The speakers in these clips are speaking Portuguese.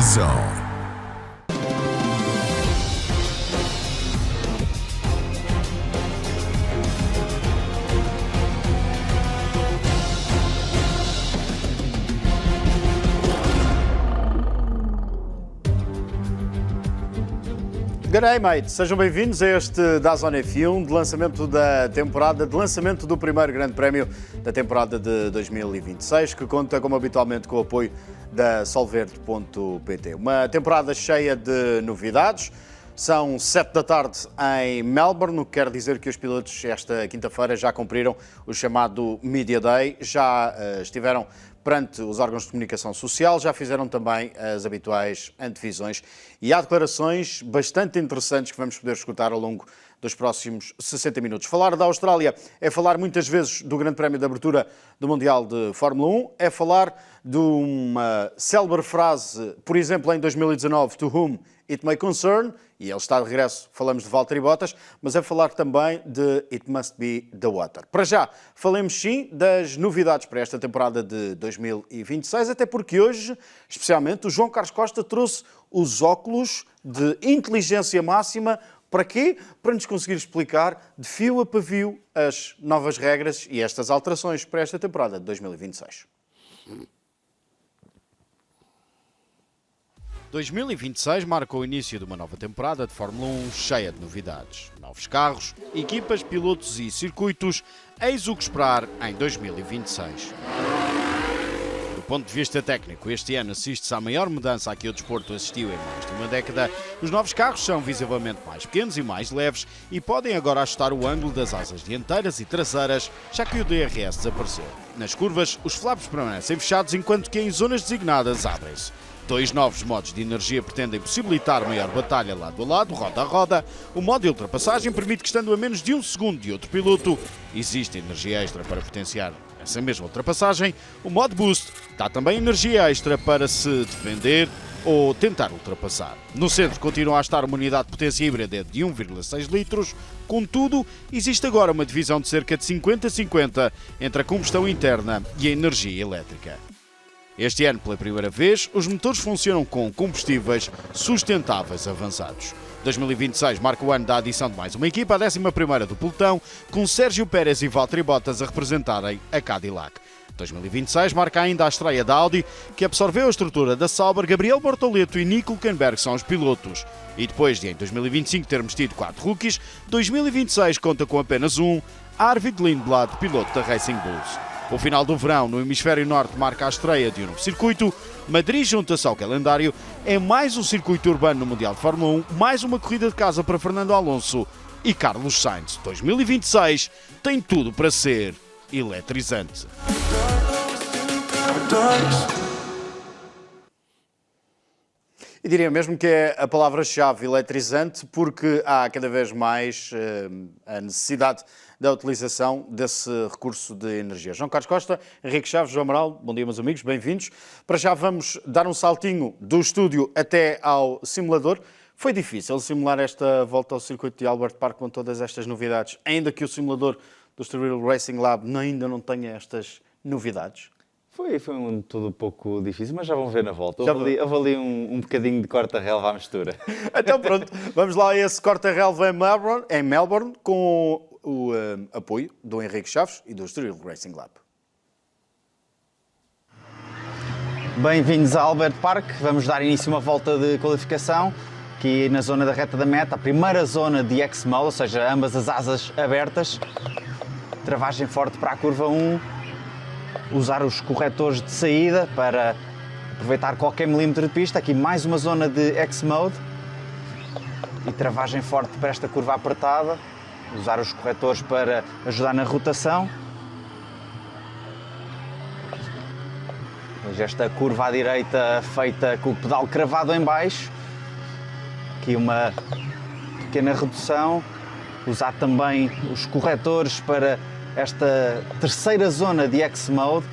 Zone. G'day, mate. Sejam bem-vindos a este DAZN F1 de lançamento da temporada, de lançamento do primeiro grande prémio da temporada de 2026, que conta, como habitualmente, com o apoio da Solverde.pt. Uma temporada cheia de novidades. São 7 da tarde em Melbourne, o que quer dizer que os pilotos esta quinta-feira já cumpriram o chamado Media Day, já estiveram perante os órgãos de comunicação social, já fizeram também as habituais antevisões e há declarações bastante interessantes que vamos poder escutar ao longo dos próximos 60 minutos. Falar da Austrália é falar muitas vezes do Grande Prémio de Abertura do Mundial de Fórmula 1, é falar de uma célebre frase, por exemplo, em 2019, to whom it may concern, e ele está de regresso, falamos de Valtteri Bottas, mas é falar também de It Must Be the Water. Para já, falemos sim das novidades para esta temporada de 2026, até porque hoje, especialmente, o João Carlos Costa trouxe os óculos de inteligência máxima. Para quê? Para nos conseguir explicar de fio a pavio as novas regras e estas alterações para esta temporada de 2026. 2026 marca o início de uma nova temporada de Fórmula 1 cheia de novidades. Novos carros, equipas, pilotos e circuitos, eis o que esperar em 2026. Do ponto de vista técnico, este ano assiste-se à maior mudança a que o desporto assistiu em mais de uma década. Os novos carros são visivelmente mais pequenos e mais leves e podem agora ajustar o ângulo das asas dianteiras e traseiras, já que o DRS desapareceu. Nas curvas, os flaps permanecem fechados enquanto que em zonas designadas abrem-se. 2 novos modos de energia pretendem possibilitar maior batalha lado a lado, roda a roda. O modo de ultrapassagem permite que, estando a menos de 1 segundo de outro piloto, existe energia extra para potenciar essa mesma ultrapassagem. O modo boost dá também energia extra para se defender ou tentar ultrapassar. No centro continua a estar uma unidade de potência híbrida de 1,6 litros, contudo, existe agora uma divisão de cerca de 50-50 entre a combustão interna e a energia elétrica. Este ano, pela primeira vez, os motores funcionam com combustíveis sustentáveis avançados. 2026 marca o ano da adição de mais uma equipa, a 11ª do pelotão, com Sérgio Pérez e Valtteri Bottas a representarem a Cadillac. 2026 marca ainda a estreia da Audi, que absorveu a estrutura da Sauber. Gabriel Bortoleto e Nico Hülkenberg são os pilotos. E depois de em 2025 termos tido 4 rookies, 2026 conta com apenas um, Arvid Lindblad, piloto da Racing Bulls. O final do verão no hemisfério norte marca a estreia de um novo circuito. Madrid junta-se ao calendário. É mais um circuito urbano no Mundial de Fórmula 1, mais uma corrida de casa para Fernando Alonso e Carlos Sainz. 2026 tem tudo para ser eletrizante. E diria mesmo que é a palavra-chave eletrizante, porque há cada vez mais a necessidade da utilização desse recurso de energia. João Carlos Costa, Henrique Chaves, João Amaral, bom dia meus amigos, bem-vindos. Para já vamos dar um saltinho do estúdio até ao simulador. Foi difícil simular esta volta ao circuito de Albert Park com todas estas novidades, ainda que o simulador do Estoril Racing Lab ainda não tenha estas novidades? Foi tudo um pouco difícil, mas já vão ver na volta. Houve ali um bocadinho de corta-relva à mistura. Então pronto, vamos lá a esse corta-relva em Melbourne, com o apoio do Henrique Chaves e do Estoril Racing Lab. Bem-vindos a Albert Park. Vamos dar início a uma volta de qualificação, aqui na zona da reta da meta, a primeira zona de X-Mode, ou seja, ambas as asas abertas. Travagem forte para a curva 1. Usar os corretores de saída para aproveitar qualquer milímetro de pista. Aqui mais uma zona de X-Mode e travagem forte para esta curva apertada. Usar os corretores para ajudar na rotação. Depois esta curva à direita feita com o pedal cravado em baixo. Aqui uma pequena redução. Usar também os corretores para esta terceira zona de X-Mode,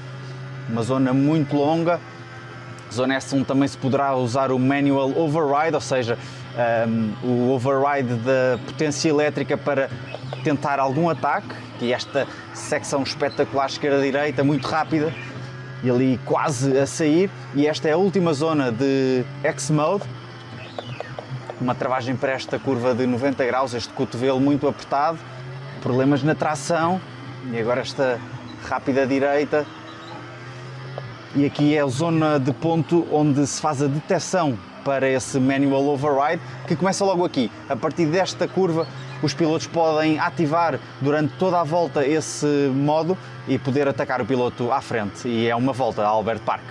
uma zona muito longa. Zona S1 também se poderá usar o Manual Override, ou seja, o override da potência elétrica para tentar algum ataque. E esta secção espetacular esquerda-direita, muito rápida, e ali quase a sair. E esta é a última zona de X-Mode. Uma travagem para esta curva de 90 graus, este cotovelo muito apertado, problemas na tração e agora esta rápida direita. E aqui é a zona de ponto onde se faz a detecção para esse manual override, que começa logo aqui. A partir desta curva, os pilotos podem ativar durante toda a volta esse modo e poder atacar o piloto à frente. E é uma volta a Albert Park.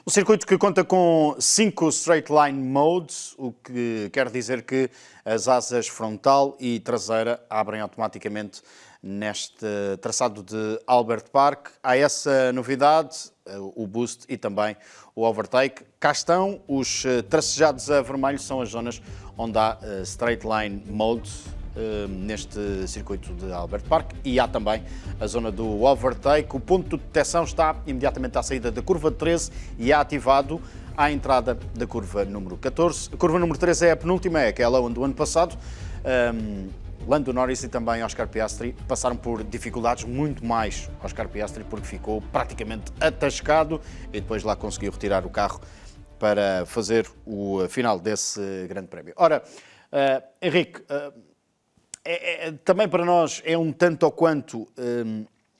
Um circuito que conta com 5 straight line modes, o que quer dizer que as asas frontal e traseira abrem automaticamente neste traçado de Albert Park. Há essa novidade, o boost e também o overtake. Cá estão os tracejados a vermelho, são as zonas onde há straight line mode neste circuito de Albert Park, e há também a zona do overtake. O ponto de detecção está imediatamente à saída da curva 13 e é ativado à entrada da curva número 14. A curva número 13 é a penúltima, é aquela onde o ano passado Lando Norris e também Oscar Piastri passaram por dificuldades, muito mais Oscar Piastri, porque ficou praticamente atascado e depois lá conseguiu retirar o carro para fazer o final desse grande prémio. Ora, Henrique, também para nós é um tanto ou quanto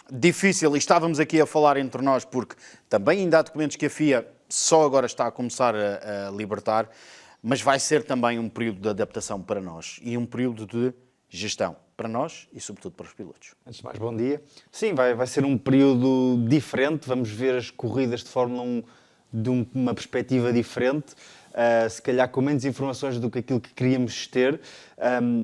difícil, e estávamos aqui a falar entre nós, porque também ainda há documentos que a FIA só agora está a começar a libertar, mas vai ser também um período de adaptação para nós e um período de gestão para nós e sobretudo para os pilotos. Antes de mais, bom dia. Sim, vai ser um período diferente, vamos ver as corridas de Fórmula 1 de uma perspectiva diferente, se calhar com menos informações do que aquilo que queríamos ter,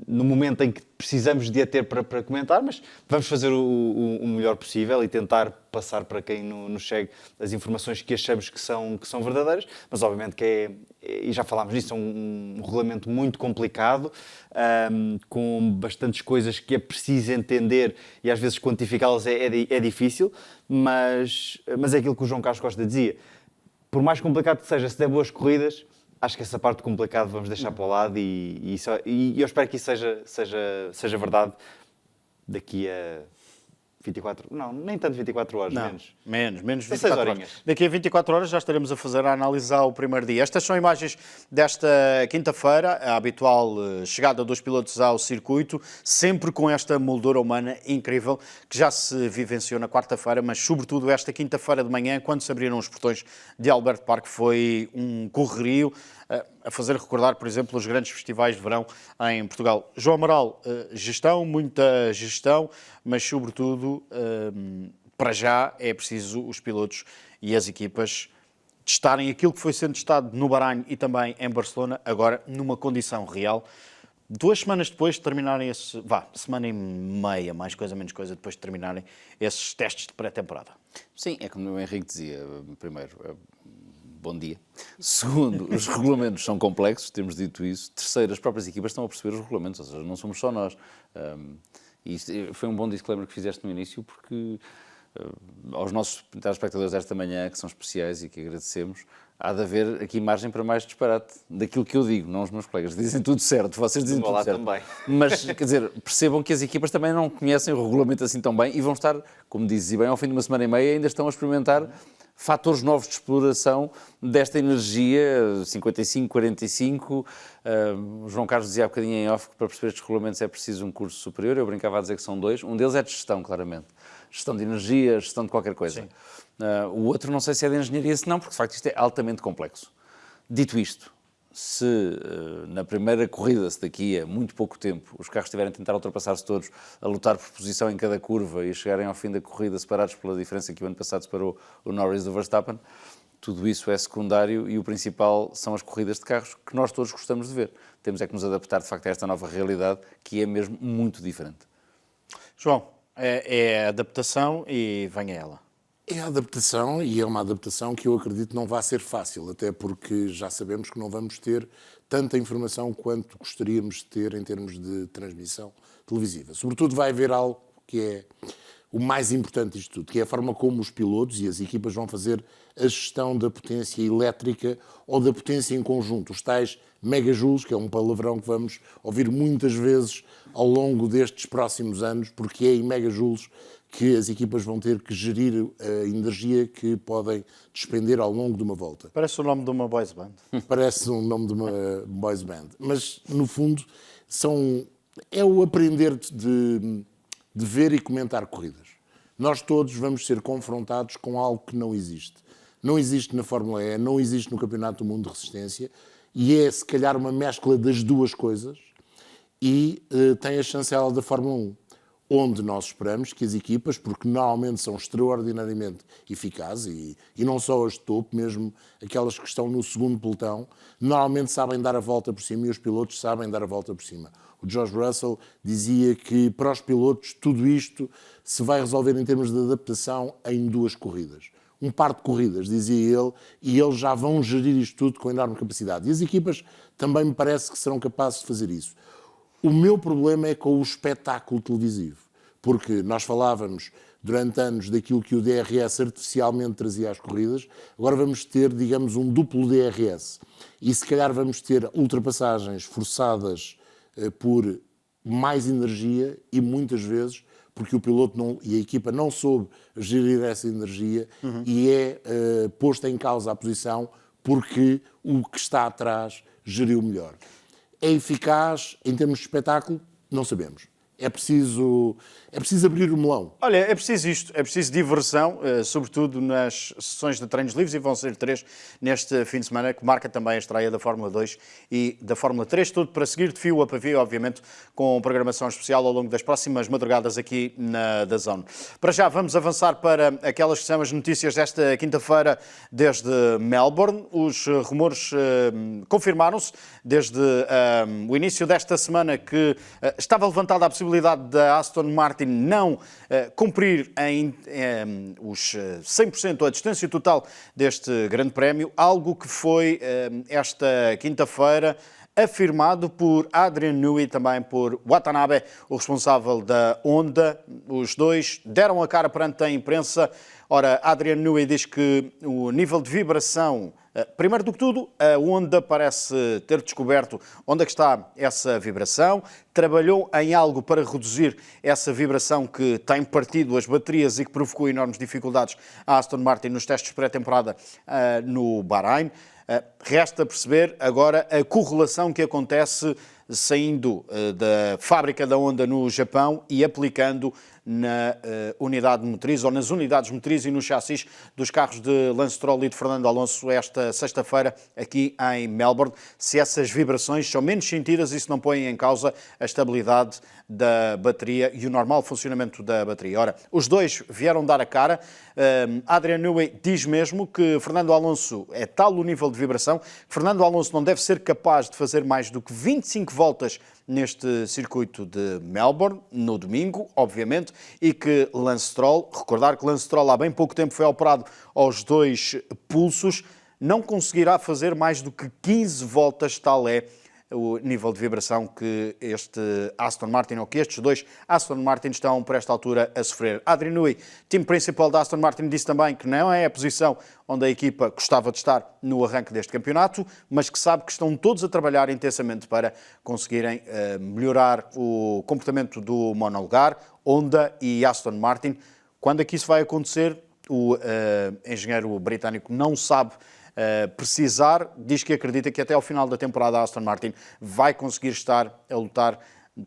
no momento em que precisamos de a ter para comentar, mas vamos fazer o melhor possível e tentar passar para quem nos segue as informações que achamos que são verdadeiras, mas obviamente que e já falámos nisso, é um regulamento muito complicado, com bastantes coisas que é preciso entender e às vezes quantificá-las é difícil, mas é aquilo que o João Carlos Costa dizia. Por mais complicado que seja, se der boas corridas, acho que essa parte complicada vamos deixar para o lado e eu espero que isso seja verdade daqui a 24... Não, nem tanto 24 horas, não, menos 24 horas. Daqui a 24 horas já estaremos a fazer a analisar o primeiro dia. Estas são imagens desta quinta-feira, a habitual chegada dos pilotos ao circuito, sempre com esta moldura humana incrível que já se vivenciou na quarta-feira, mas sobretudo esta quinta-feira de manhã, quando se abriram os portões de Albert Park, foi um correrio a fazer recordar, por exemplo, os grandes festivais de verão em Portugal. João Amaral, gestão, muita gestão, mas sobretudo, para já, é preciso os pilotos e as equipas testarem aquilo que foi sendo testado no Bahrein e também em Barcelona, agora numa condição real. 2 semanas depois de terminarem semana e meia, mais coisa, menos coisa, depois de terminarem esses testes de pré-temporada. Sim, é como o Henrique dizia, primeiro, bom dia. Segundo, os regulamentos são complexos, temos dito isso. Terceiro, as próprias equipas estão a perceber os regulamentos, ou seja, não somos só nós. E isto foi um bom disclaimer que fizeste no início, porque aos nossos telespectadores desta manhã, que são especiais e que agradecemos, há de haver aqui margem para mais disparate daquilo que eu digo, não os meus colegas. Dizem tudo certo, vocês dizem tudo certo. Também. Mas, quer dizer, percebam que as equipas também não conhecem o regulamento assim tão bem e vão estar, como dizes bem, ao fim de uma semana e meia ainda estão a experimentar fatores novos de exploração desta energia, 55, 45. O João Carlos dizia há bocadinho em off que para perceber estes regulamentos é preciso um curso superior. Eu brincava a dizer que são 2. Um deles é de gestão, claramente. Gestão de energia, gestão de qualquer coisa. O outro não sei se é de engenharia, se não, porque de facto isto é altamente complexo. Dito isto, se na primeira corrida, se daqui a muito pouco tempo, os carros estiverem a tentar ultrapassar-se todos, a lutar por posição em cada curva e chegarem ao fim da corrida separados pela diferença que o ano passado separou o Norris do Verstappen, tudo isso é secundário e o principal são as corridas de carros que nós todos gostamos de ver. Temos é que nos adaptar de facto a esta nova realidade que é mesmo muito diferente. João, é a adaptação e venha ela. É a adaptação e é uma adaptação que eu acredito não vai ser fácil, até porque já sabemos que não vamos ter tanta informação quanto gostaríamos de ter em termos de transmissão televisiva. Sobretudo vai haver algo que é o mais importante disto tudo, que é a forma como os pilotos e as equipas vão fazer a gestão da potência elétrica ou da potência em conjunto, os tais megajoules, que é um palavrão que vamos ouvir muitas vezes ao longo destes próximos anos, porque é em megajoules que as equipas vão ter que gerir a energia que podem despender ao longo de uma volta. Parece o nome de uma boys band. Parece um nome de uma boys band, mas no fundo é o aprender de ver e comentar corridas. Nós todos vamos ser confrontados com algo que não existe. Não existe na Fórmula E, não existe no Campeonato do Mundo de Resistência, e é se calhar uma mescla das duas coisas, e tem a chancela da Fórmula 1, onde nós esperamos que as equipas, porque normalmente são extraordinariamente eficazes, e não só as de topo, mesmo aquelas que estão no segundo pelotão, normalmente sabem dar a volta por cima, e os pilotos sabem dar a volta por cima. O George Russell dizia que para os pilotos tudo isto se vai resolver em termos de adaptação em 2 corridas. Um par de corridas, dizia ele, e eles já vão gerir isto tudo com enorme capacidade. E as equipas também me parece que serão capazes de fazer isso. O meu problema é com o espetáculo televisivo, porque nós falávamos durante anos daquilo que o DRS artificialmente trazia às corridas, agora vamos ter, digamos, um duplo DRS. E se calhar vamos ter ultrapassagens forçadas por mais energia e muitas vezes porque o piloto e a equipa não soube gerir essa energia e é posta em causa a posição porque o que está atrás geriu melhor. É eficaz em termos de espetáculo? Não sabemos. É preciso abrir o melão. Olha, é preciso isto, é preciso diversão, sobretudo nas sessões de treinos livres, e vão ser 3 neste fim de semana, que marca também a estreia da Fórmula 2 e da Fórmula 3, tudo para seguir de fio a pavio, obviamente, com programação especial ao longo das próximas madrugadas aqui na DAZN. Para já, vamos avançar para aquelas que são as notícias desta quinta-feira desde Melbourne. Os rumores confirmaram-se desde o início desta semana que estava levantada a possibilidade da Aston Martin não cumprir os 100% a distância total deste grande prémio, algo que foi esta quinta-feira afirmado por Adrian Newey, também por Watanabe, o responsável da Honda. Os dois deram a cara perante a imprensa. Ora, Adrian Newey diz que o nível de vibração, primeiro do que tudo, a Honda parece ter descoberto onde é que está essa vibração, trabalhou em algo para reduzir essa vibração que tem partido as baterias e que provocou enormes dificuldades à Aston Martin nos testes pré-temporada no Bahrein. Resta perceber agora a correlação que acontece saindo da fábrica da Honda no Japão e aplicando na unidade motriz ou nas unidades motrizes e no chassis dos carros de Lance Stroll e de Fernando Alonso esta sexta-feira aqui em Melbourne. Se essas vibrações são menos sentidas, isso não põe em causa a estabilidade da bateria e o normal funcionamento da bateria. Ora, os dois vieram dar a cara. Adrian Newey diz mesmo que Fernando Alonso é tal o nível de vibração que Fernando Alonso não deve ser capaz de fazer mais do que 25 voltas neste circuito de Melbourne, no domingo, obviamente, e que Lance Stroll, recordar que Lance Stroll há bem pouco tempo foi operado aos 2 pulsos, não conseguirá fazer mais do que 15 voltas, tal é o nível de vibração que este Aston Martin, ou que estes 2 Aston Martin estão por esta altura a sofrer. Adrian Newey, time principal da Aston Martin, disse também que não é a posição onde a equipa gostava de estar no arranque deste campeonato, mas que sabe que estão todos a trabalhar intensamente para conseguirem melhorar o comportamento do monolugar, Honda e Aston Martin. Quando é que isso vai acontecer? O engenheiro britânico não sabe precisar, diz que acredita que até ao final da temporada a Aston Martin vai conseguir estar a lutar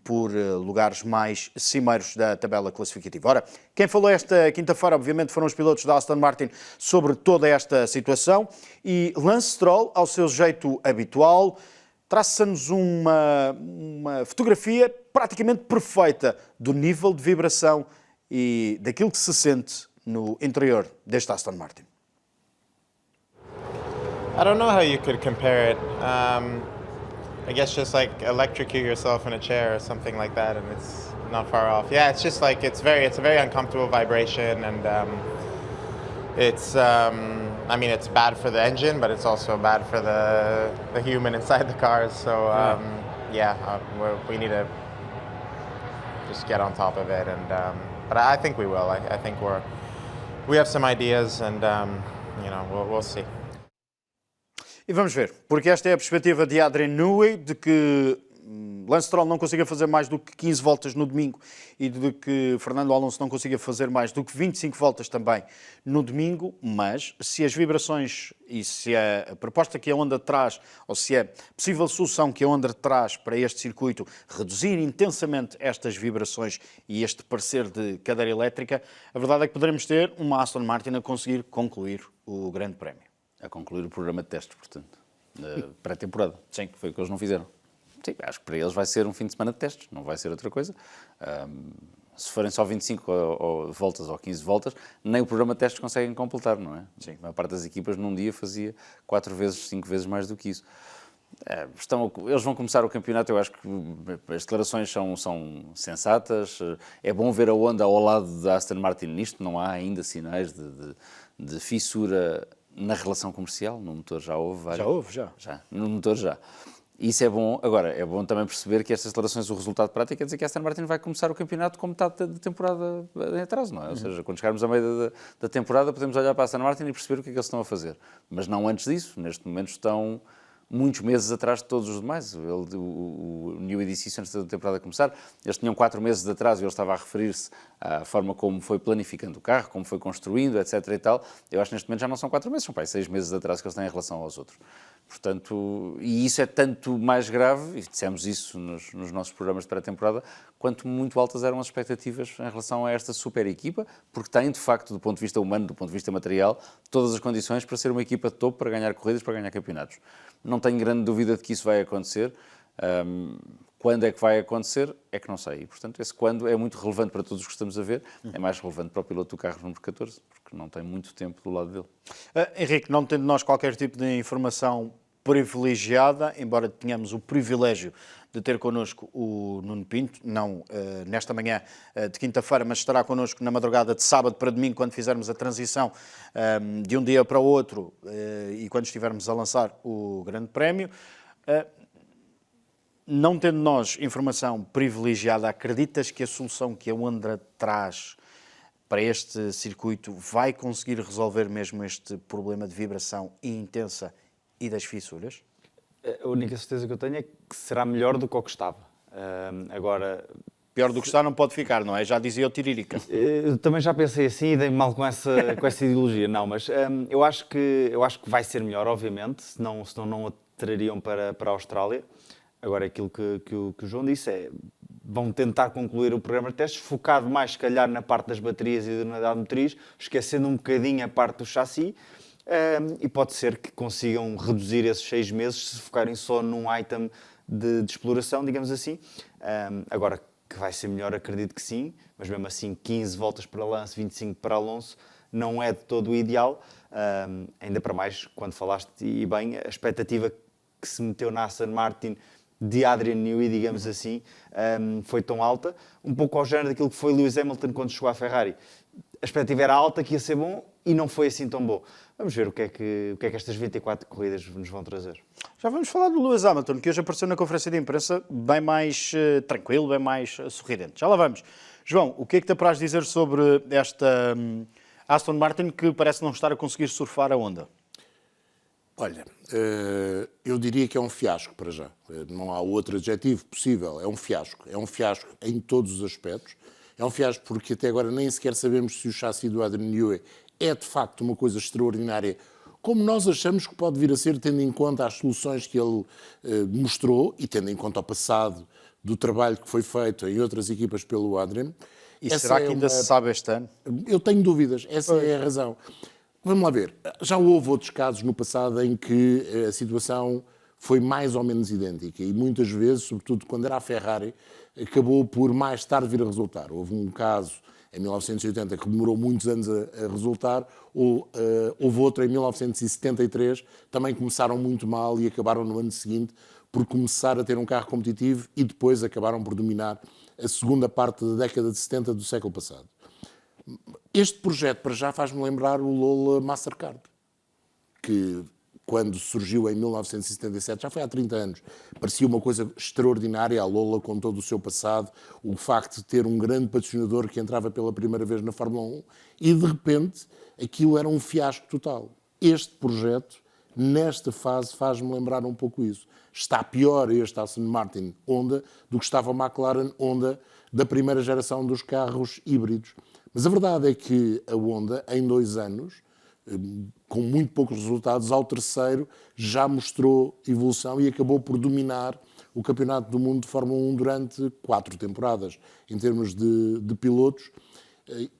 por lugares mais cimeiros da tabela classificativa. Ora, quem falou esta quinta-feira, obviamente, foram os pilotos da Aston Martin sobre toda esta situação, e Lance Stroll, ao seu jeito habitual, traça-nos uma fotografia praticamente perfeita do nível de vibração e daquilo que se sente no interior deste Aston Martin. I don't know how you could compare it. I guess just like electrocute yourself in a chair or something like that, and it's not far off. Yeah, it's just like it's a very uncomfortable vibration, and I mean, it's bad for the engine, but it's also bad for the human inside the cars. So we need to just get on top of it, and But I think we will. I think we have some ideas, and we'll see. E vamos ver, porque esta é a perspectiva de Adrian Newey, de que Lance Stroll não consiga fazer mais do que 15 voltas no domingo e de que Fernando Alonso não consiga fazer mais do que 25 voltas também no domingo, mas se as vibrações e se a proposta que a Honda traz, ou se é possível solução que a Honda traz para este circuito, reduzir intensamente estas vibrações e este parecer de cadeira elétrica, a verdade é que poderemos ter uma Aston Martin a conseguir concluir o Grande Prémio. A concluir o programa de testes, portanto, pré-temporada. Sim, que foi o que eles não fizeram. Sim, acho que para eles vai ser um fim de semana de testes, não vai ser outra coisa. Se forem só 25 voltas ou 15 voltas, nem o programa de testes conseguem completar, não é? Sim. A maior parte das equipas num dia fazia 4 vezes, 5 vezes mais do que isso. Eles vão começar o campeonato, eu acho que as declarações são sensatas. É bom ver a Honda ao lado da Aston Martin nisto, não há ainda sinais de fissura na relação comercial. No motor já houve vários. Já. No motor já. Isso é bom. Agora, é bom também perceber que estas declarações, o resultado prático quer dizer que a Aston Martin vai começar o campeonato com metade da temporada em atraso, não é? Ou seja, quando chegarmos a meio da temporada, podemos olhar para a Aston Martin e perceber o que é que eles estão a fazer. Mas não antes disso. Neste momento estão muitos meses atrás de todos os demais. O Newey disse isso antes da temporada começar. Eles tinham 4 meses de atraso e ele estava a referir-se à forma como foi planificando o carro, como foi construindo, etc. e tal. Eu acho que neste momento já não são 4 meses, são 6 meses de atraso que eles têm em relação aos outros. Portanto, e isso é tanto mais grave, e dissemos isso nos nossos programas de pré-temporada, quanto muito altas eram as expectativas em relação a esta super equipa, porque tem, de facto, do ponto de vista humano, do ponto de vista material, todas as condições para ser uma equipa de topo, para ganhar corridas, para ganhar campeonatos. Não tenho grande dúvida de que isso vai acontecer. Quando é que vai acontecer, é que não sei. E, portanto, esse quando é muito relevante para todos os que estamos a ver, é mais relevante para o piloto do carro número 14, porque não tem muito tempo do lado dele. Henrique, não tendo nós qualquer tipo de informação privilegiada, embora tenhamos o privilégio de ter connosco o Nuno Pinto, não nesta manhã de quinta-feira, mas estará connosco na madrugada de sábado para domingo, quando fizermos a transição de um dia para o outro e quando estivermos a lançar o Grande Prémio. Não tendo nós informação privilegiada, acreditas que a solução que a Honda traz para este circuito vai conseguir resolver mesmo este problema de vibração intensa e das fissuras? A única certeza que eu tenho é que será melhor do que o que estava. Agora... Pior do que está não pode ficar, não é? Já dizia o Tiririca. Eu também já pensei assim e dei mal com essa ideologia. Não, mas eu acho que vai ser melhor, obviamente, senão não a trariam para a Austrália. Agora, aquilo que o João disse é, vão tentar concluir o programa de testes, focado mais, se calhar, na parte das baterias e da unidade motriz, esquecendo um bocadinho a parte do chassi, e pode ser que consigam reduzir esses 6 meses se focarem só num item de exploração, digamos assim. Agora, que vai ser melhor, acredito que sim, mas mesmo assim 15 voltas para Lance, 25 para Alonso, não é de todo o ideal. Ainda para mais, quando falaste, e bem, a expectativa que se meteu na Aston Martin de Adrian Newey, digamos assim, foi tão alta, um pouco ao género daquilo que foi Lewis Hamilton quando chegou à Ferrari. A expectativa era alta, que ia ser bom, e não foi assim tão bom. Vamos ver o que é que estas 24 corridas nos vão trazer. Já vamos falar do Lewis Hamilton, que hoje apareceu na conferência de imprensa bem mais tranquilo, bem mais sorridente. Já lá vamos. João, o que é que te apraz dizer sobre esta Aston Martin que parece não estar a conseguir surfar a onda? Olha, eu diria que é um fiasco para já. Não há outro adjetivo possível. É um fiasco. É um fiasco em todos os aspectos. É um fiasco porque até agora nem sequer sabemos se o chassi do Adrian Newey é de facto uma coisa extraordinária, como nós achamos que pode vir a ser, tendo em conta as soluções que ele mostrou e tendo em conta o passado do trabalho que foi feito em outras equipas pelo Adrian. E será que ainda se sabe este ano? Eu tenho dúvidas. Essa é a razão. Vamos lá ver. Já houve outros casos no passado em que a situação foi mais ou menos idêntica e muitas vezes, sobretudo quando era a Ferrari, acabou por mais tarde vir a resultar. Houve um caso em 1980 que demorou muitos anos a resultar, ou houve outro em 1973, também começaram muito mal e acabaram no ano seguinte por começar a ter um carro competitivo e depois acabaram por dominar a segunda parte da década de 70 do século passado. Este projeto, para já, faz-me lembrar o Lola Mastercard, que quando surgiu em 1977, já foi há 30 anos, parecia uma coisa extraordinária, a Lola com todo o seu passado, o facto de ter um grande patrocinador que entrava pela primeira vez na Fórmula 1 e, de repente, aquilo era um fiasco total. Este projeto, nesta fase, faz-me lembrar um pouco isso. Está pior este Aston Martin Honda do que estava o McLaren Honda da primeira geração dos carros híbridos. Mas a verdade é que a Honda, em 2 anos, com muito poucos resultados, ao terceiro já mostrou evolução e acabou por dominar o Campeonato do Mundo de Fórmula 1 durante 4 temporadas, em termos de pilotos.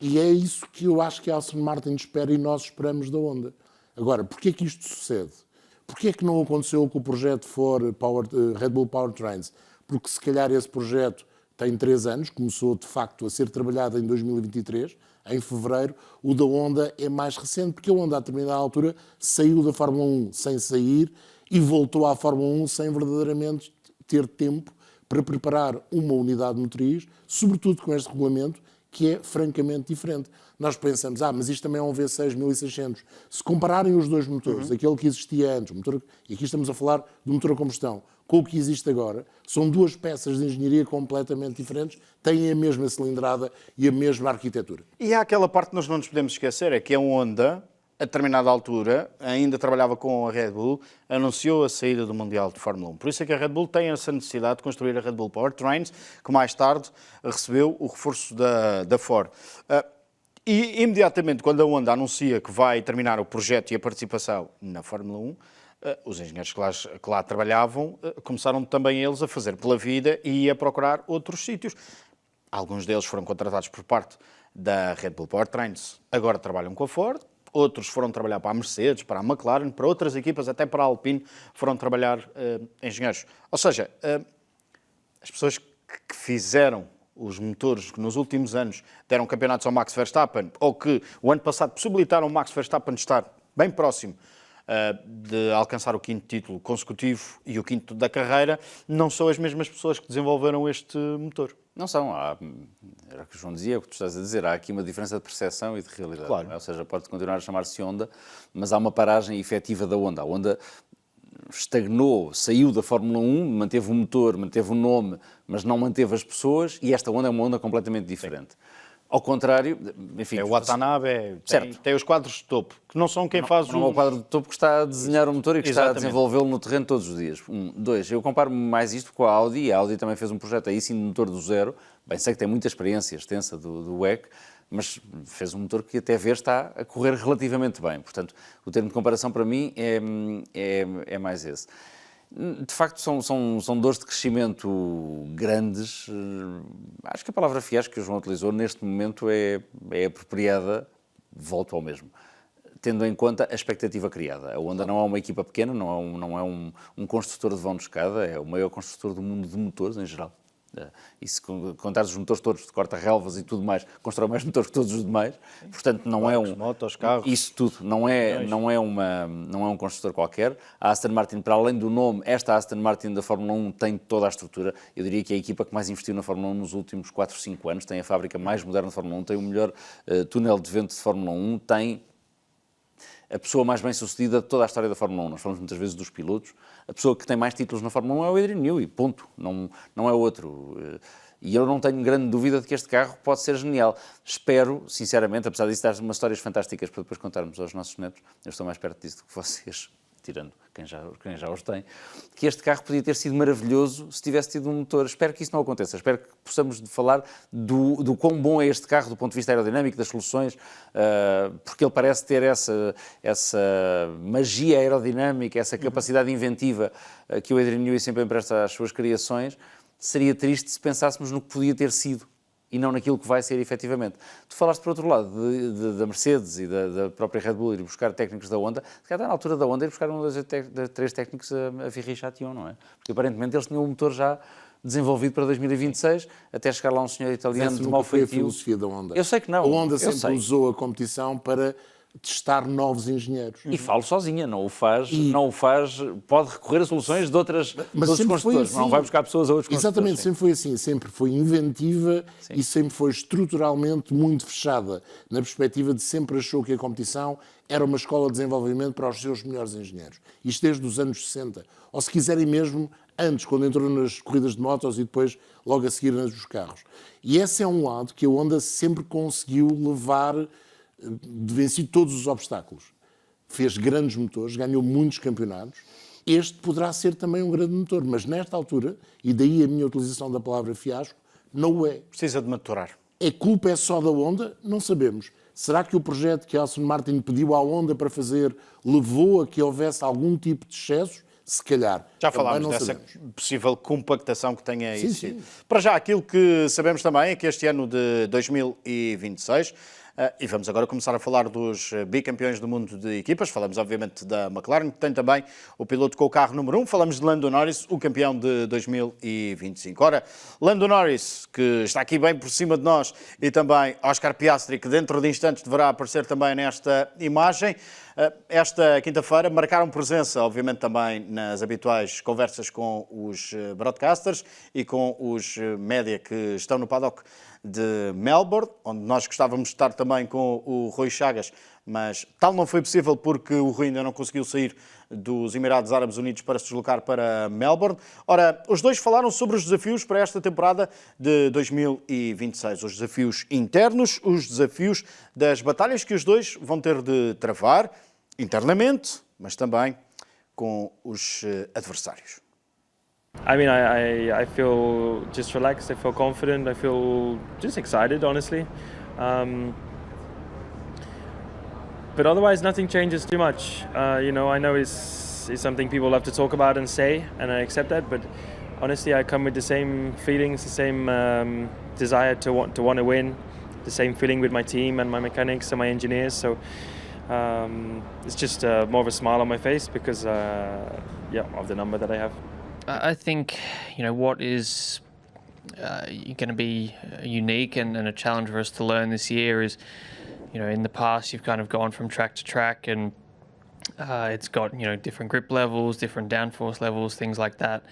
E é isso que eu acho que a Aston Martin espera e nós esperamos da Honda. Agora, porquê é que isto sucede? Porquê é que não aconteceu com o projeto Red Bull Powertrains? Porque se calhar esse projeto tem 3 anos, começou de facto a ser trabalhado em 2023, em fevereiro. O da Honda é mais recente, porque a Honda, a determinada altura, saiu da Fórmula 1 sem sair e voltou à Fórmula 1 sem verdadeiramente ter tempo para preparar uma unidade motriz, sobretudo com este regulamento, que é francamente diferente. Nós pensamos, mas isto também é um V6 1600. Se compararem os dois motores, aquele que existia antes, e aqui estamos a falar do motor a combustão, com o que existe agora, são 2 peças de engenharia completamente diferentes, têm a mesma cilindrada e a mesma arquitetura. E há aquela parte que nós não nos podemos esquecer, é que a Honda, a determinada altura, ainda trabalhava com a Red Bull, anunciou a saída do Mundial de Fórmula 1. Por isso é que a Red Bull tem essa necessidade de construir a Red Bull Powertrains, que mais tarde recebeu o reforço da Ford. E imediatamente, quando a Honda anuncia que vai terminar o projeto e a participação na Fórmula 1, os engenheiros que lá trabalhavam começaram também eles a fazer pela vida e a procurar outros sítios. Alguns deles foram contratados por parte da Red Bull Powertrains, agora trabalham com a Ford. Outros foram trabalhar para a Mercedes, para a McLaren, para outras equipas, até para a Alpine, foram trabalhar engenheiros. Ou seja, as pessoas que fizeram os motores que nos últimos anos deram campeonatos ao Max Verstappen, ou que o ano passado possibilitaram o Max Verstappen estar bem próximo de alcançar o 5º título consecutivo e o 5º da carreira, não são as mesmas pessoas que desenvolveram este motor. Não são. Era o que o João dizia, o que tu estás a dizer. Há aqui uma diferença de percepção e de realidade. Claro. Não é? Ou seja, pode continuar a chamar-se Honda, mas há uma paragem efetiva da Honda. A Honda estagnou, saiu da Fórmula 1, manteve o motor, manteve o nome, mas não manteve as pessoas, e esta Honda é uma Honda completamente diferente. Sim. Ao contrário, enfim... É o Watanabe, tem os quadros de topo, que não são quem faz o... Não é o quadro de topo que está a desenhar o motor e que está a desenvolvê-lo no terreno todos os dias. 2, eu comparo mais isto com a Audi. A Audi também fez um projeto aí sim de motor do zero. Bem, sei que tem muita experiência extensa do WEC, mas fez um motor que até ver está a correr relativamente bem. Portanto, o termo de comparação para mim é mais esse. De facto, são dores de crescimento grandes. Acho que a palavra fiasco que o João utilizou neste momento é apropriada, volto ao mesmo, tendo em conta a expectativa criada. A Honda não é uma equipa pequena, não é um construtor de vão de escada, é o maior construtor do mundo de motores em geral. E se contares os motores todos de corta-relvas e tudo mais, constrói mais motores que todos os demais. Portanto, não é motos, carros. Isso tudo não é um construtor qualquer. A Aston Martin, para além do nome, esta Aston Martin da Fórmula 1 tem toda a estrutura. Eu diria que é a equipa que mais investiu na Fórmula 1 nos últimos 4 ou 5 anos. Tem a fábrica mais moderna de Fórmula 1, tem o melhor túnel de vento de Fórmula 1, tem a pessoa mais bem-sucedida de toda a história da Fórmula 1. Nós falamos muitas vezes dos pilotos. A pessoa que tem mais títulos na Fórmula 1 é o Adrian Newey, ponto. Não é outro. E eu não tenho grande dúvida de que este carro pode ser genial. Espero, sinceramente, apesar disso dar umas histórias fantásticas para depois contarmos aos nossos netos, eu estou mais perto disso do que vocês, tirando quem já os tem, que este carro podia ter sido maravilhoso se tivesse tido um motor. Espero que isso não aconteça. Espero que possamos falar do quão bom é este carro do ponto de vista aerodinâmico, das soluções, porque ele parece ter essa magia aerodinâmica, essa capacidade inventiva que o Adrian Newey sempre empresta às suas criações. Seria triste se pensássemos no que podia ter sido e não naquilo que vai ser efetivamente. Tu falaste, por outro lado, da Mercedes e da própria Red Bull ir buscar técnicos da Honda. Se calhar está na altura da Honda ir buscar um dos 3 técnicos a Virri Châtillon, não é? Porque aparentemente eles tinham um motor já desenvolvido para 2026, até chegar lá um senhor italiano de mau feitio. Foi a filosofia da Honda. Eu sei que não. A Honda sempre usou a competição para testar novos engenheiros. E falo sozinha, não o faz, pode recorrer a soluções de outros construtores, não vai buscar pessoas a outros construtores. Exatamente, sempre foi assim, sempre foi inventiva e sempre foi estruturalmente muito fechada, na perspectiva de sempre achou que a competição era uma escola de desenvolvimento para os seus melhores engenheiros. Isto desde os anos 60, ou se quiserem mesmo antes, quando entrou nas corridas de motos e depois logo a seguir nas dos carros. E esse é um lado que a Honda sempre conseguiu levar, de vencer todos os obstáculos. Fez grandes motores, ganhou muitos campeonatos. Este poderá ser também um grande motor, mas nesta altura, e daí a minha utilização da palavra fiasco, não o é. Precisa de maturar. A culpa é só da Honda? Não sabemos. Será que o projeto que a Aston Martin pediu à Honda para fazer levou a que houvesse algum tipo de excesso? Se calhar. Já falámos dessa sabemos. possível compactação que tenha existido. Sim. Para já, aquilo que sabemos também é que este ano de 2026, e vamos agora começar a falar dos bicampeões do mundo de equipas, falamos obviamente da McLaren, que tem também o piloto com o carro número 1, falamos de Lando Norris, o campeão de 2025. Ora, Lando Norris, que está aqui bem por cima de nós, e também Oscar Piastri, que dentro de instantes deverá aparecer também nesta imagem. Esta quinta-feira marcaram presença, obviamente, também nas habituais conversas com os broadcasters e com os média que estão no paddock de Melbourne, onde nós gostávamos de estar também com o Rui Chagas, mas tal não foi possível porque o Rui ainda não conseguiu sair dos Emirados Árabes Unidos para se deslocar para Melbourne. Ora, os dois falaram sobre os desafios para esta temporada de 2026. Os desafios internos, os desafios das batalhas que os dois vão ter de travar internamente, mas também com os adversários. I mean, I feel just relaxed, I feel confident, I feel just excited, honestly. But otherwise, nothing changes too much. I know it's something people love to talk about and say, and I accept that, but honestly, I come with the same feelings, the same desire to want to win, the same feeling with my team and my mechanics and my engineers, so it's just more of a smile on my face because, of the number that I have. I think, what is going to be unique and a challenge for us to learn this year is, in the past you've kind of gone from track to track and it's got, different grip levels, different downforce levels, things like that.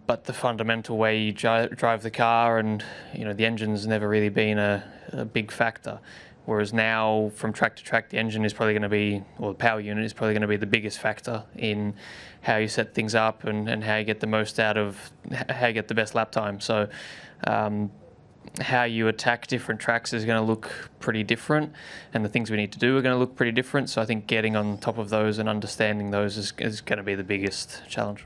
But the fundamental way you drive the car and, the engine's never really been a big factor. Whereas now, from track to track, the engine is probably going to be, or the power unit is probably going to be the biggest factor in how you set things up and how you get the most out of, how you get the best lap time. So how you attack different tracks is going to look pretty different, and the things we need to do are going to look pretty different. So I think getting on top of those and understanding those is going to be the biggest challenge.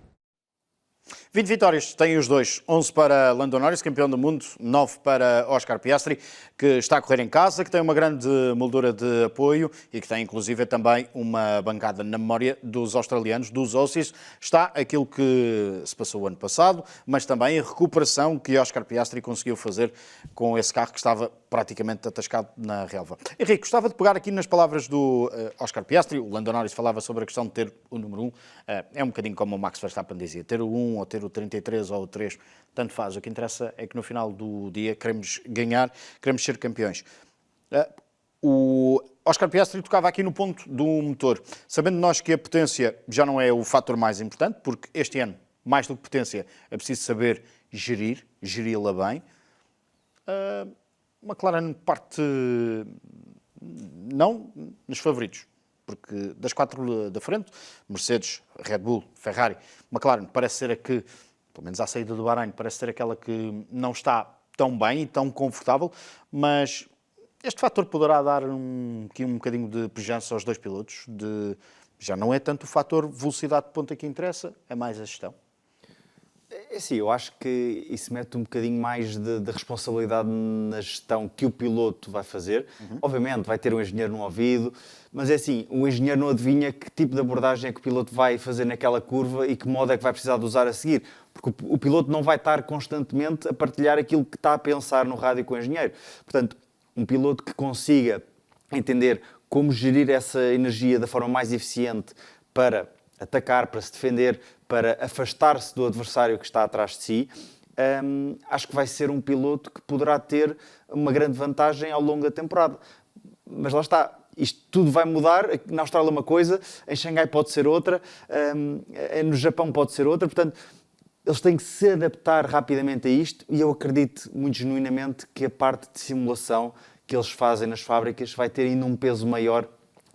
20 vitórias têm os dois, 11 para Lando Norris, campeão do mundo, 9 para Oscar Piastri, que está a correr em casa, que tem uma grande moldura de apoio e que tem inclusive também uma bancada na memória dos australianos, dos Aussies. Está aquilo que se passou o ano passado, mas também a recuperação que Oscar Piastri conseguiu fazer com esse carro que estava praticamente atascado na relva. Henrique, gostava de pegar aqui nas palavras do Oscar Piastri. O Lando Norris falava sobre a questão de ter o número 1. É um bocadinho como o Max Verstappen dizia, ter o 1 ou ter o 33 ou o 3, tanto faz. O que interessa é que no final do dia queremos ganhar, queremos ser campeões. O Oscar Piastri tocava aqui no ponto do motor. Sabendo nós que a potência já não é o fator mais importante, porque este ano, mais do que potência, é preciso saber geri-la bem. McLaren parte não nos favoritos, porque das 4 da frente, Mercedes, Red Bull, Ferrari, McLaren parece ser a que, pelo menos à saída do Bahrein, parece ser aquela que não está tão bem e tão confortável, mas este fator poderá dar um bocadinho de pujança aos dois pilotos. Já não é tanto o fator velocidade de ponta que interessa, é mais a gestão. Sim, eu acho que isso mete um bocadinho mais de responsabilidade na gestão que o piloto vai fazer. Obviamente vai ter um engenheiro no ouvido, mas é assim, o engenheiro não adivinha que tipo de abordagem é que o piloto vai fazer naquela curva e que modo é que vai precisar de usar a seguir. Porque o piloto não vai estar constantemente a partilhar aquilo que está a pensar no rádio com o engenheiro. Portanto, um piloto que consiga entender como gerir essa energia da forma mais eficiente para atacar, para se defender, para afastar-se do adversário que está atrás de si, acho que vai ser um piloto que poderá ter uma grande vantagem ao longo da temporada. Mas lá está, isto tudo vai mudar. Na Austrália uma coisa, em Xangai pode ser outra, no Japão pode ser outra. Portanto, eles têm que se adaptar rapidamente a isto e eu acredito muito genuinamente que a parte de simulação que eles fazem nas fábricas vai ter ainda um peso maior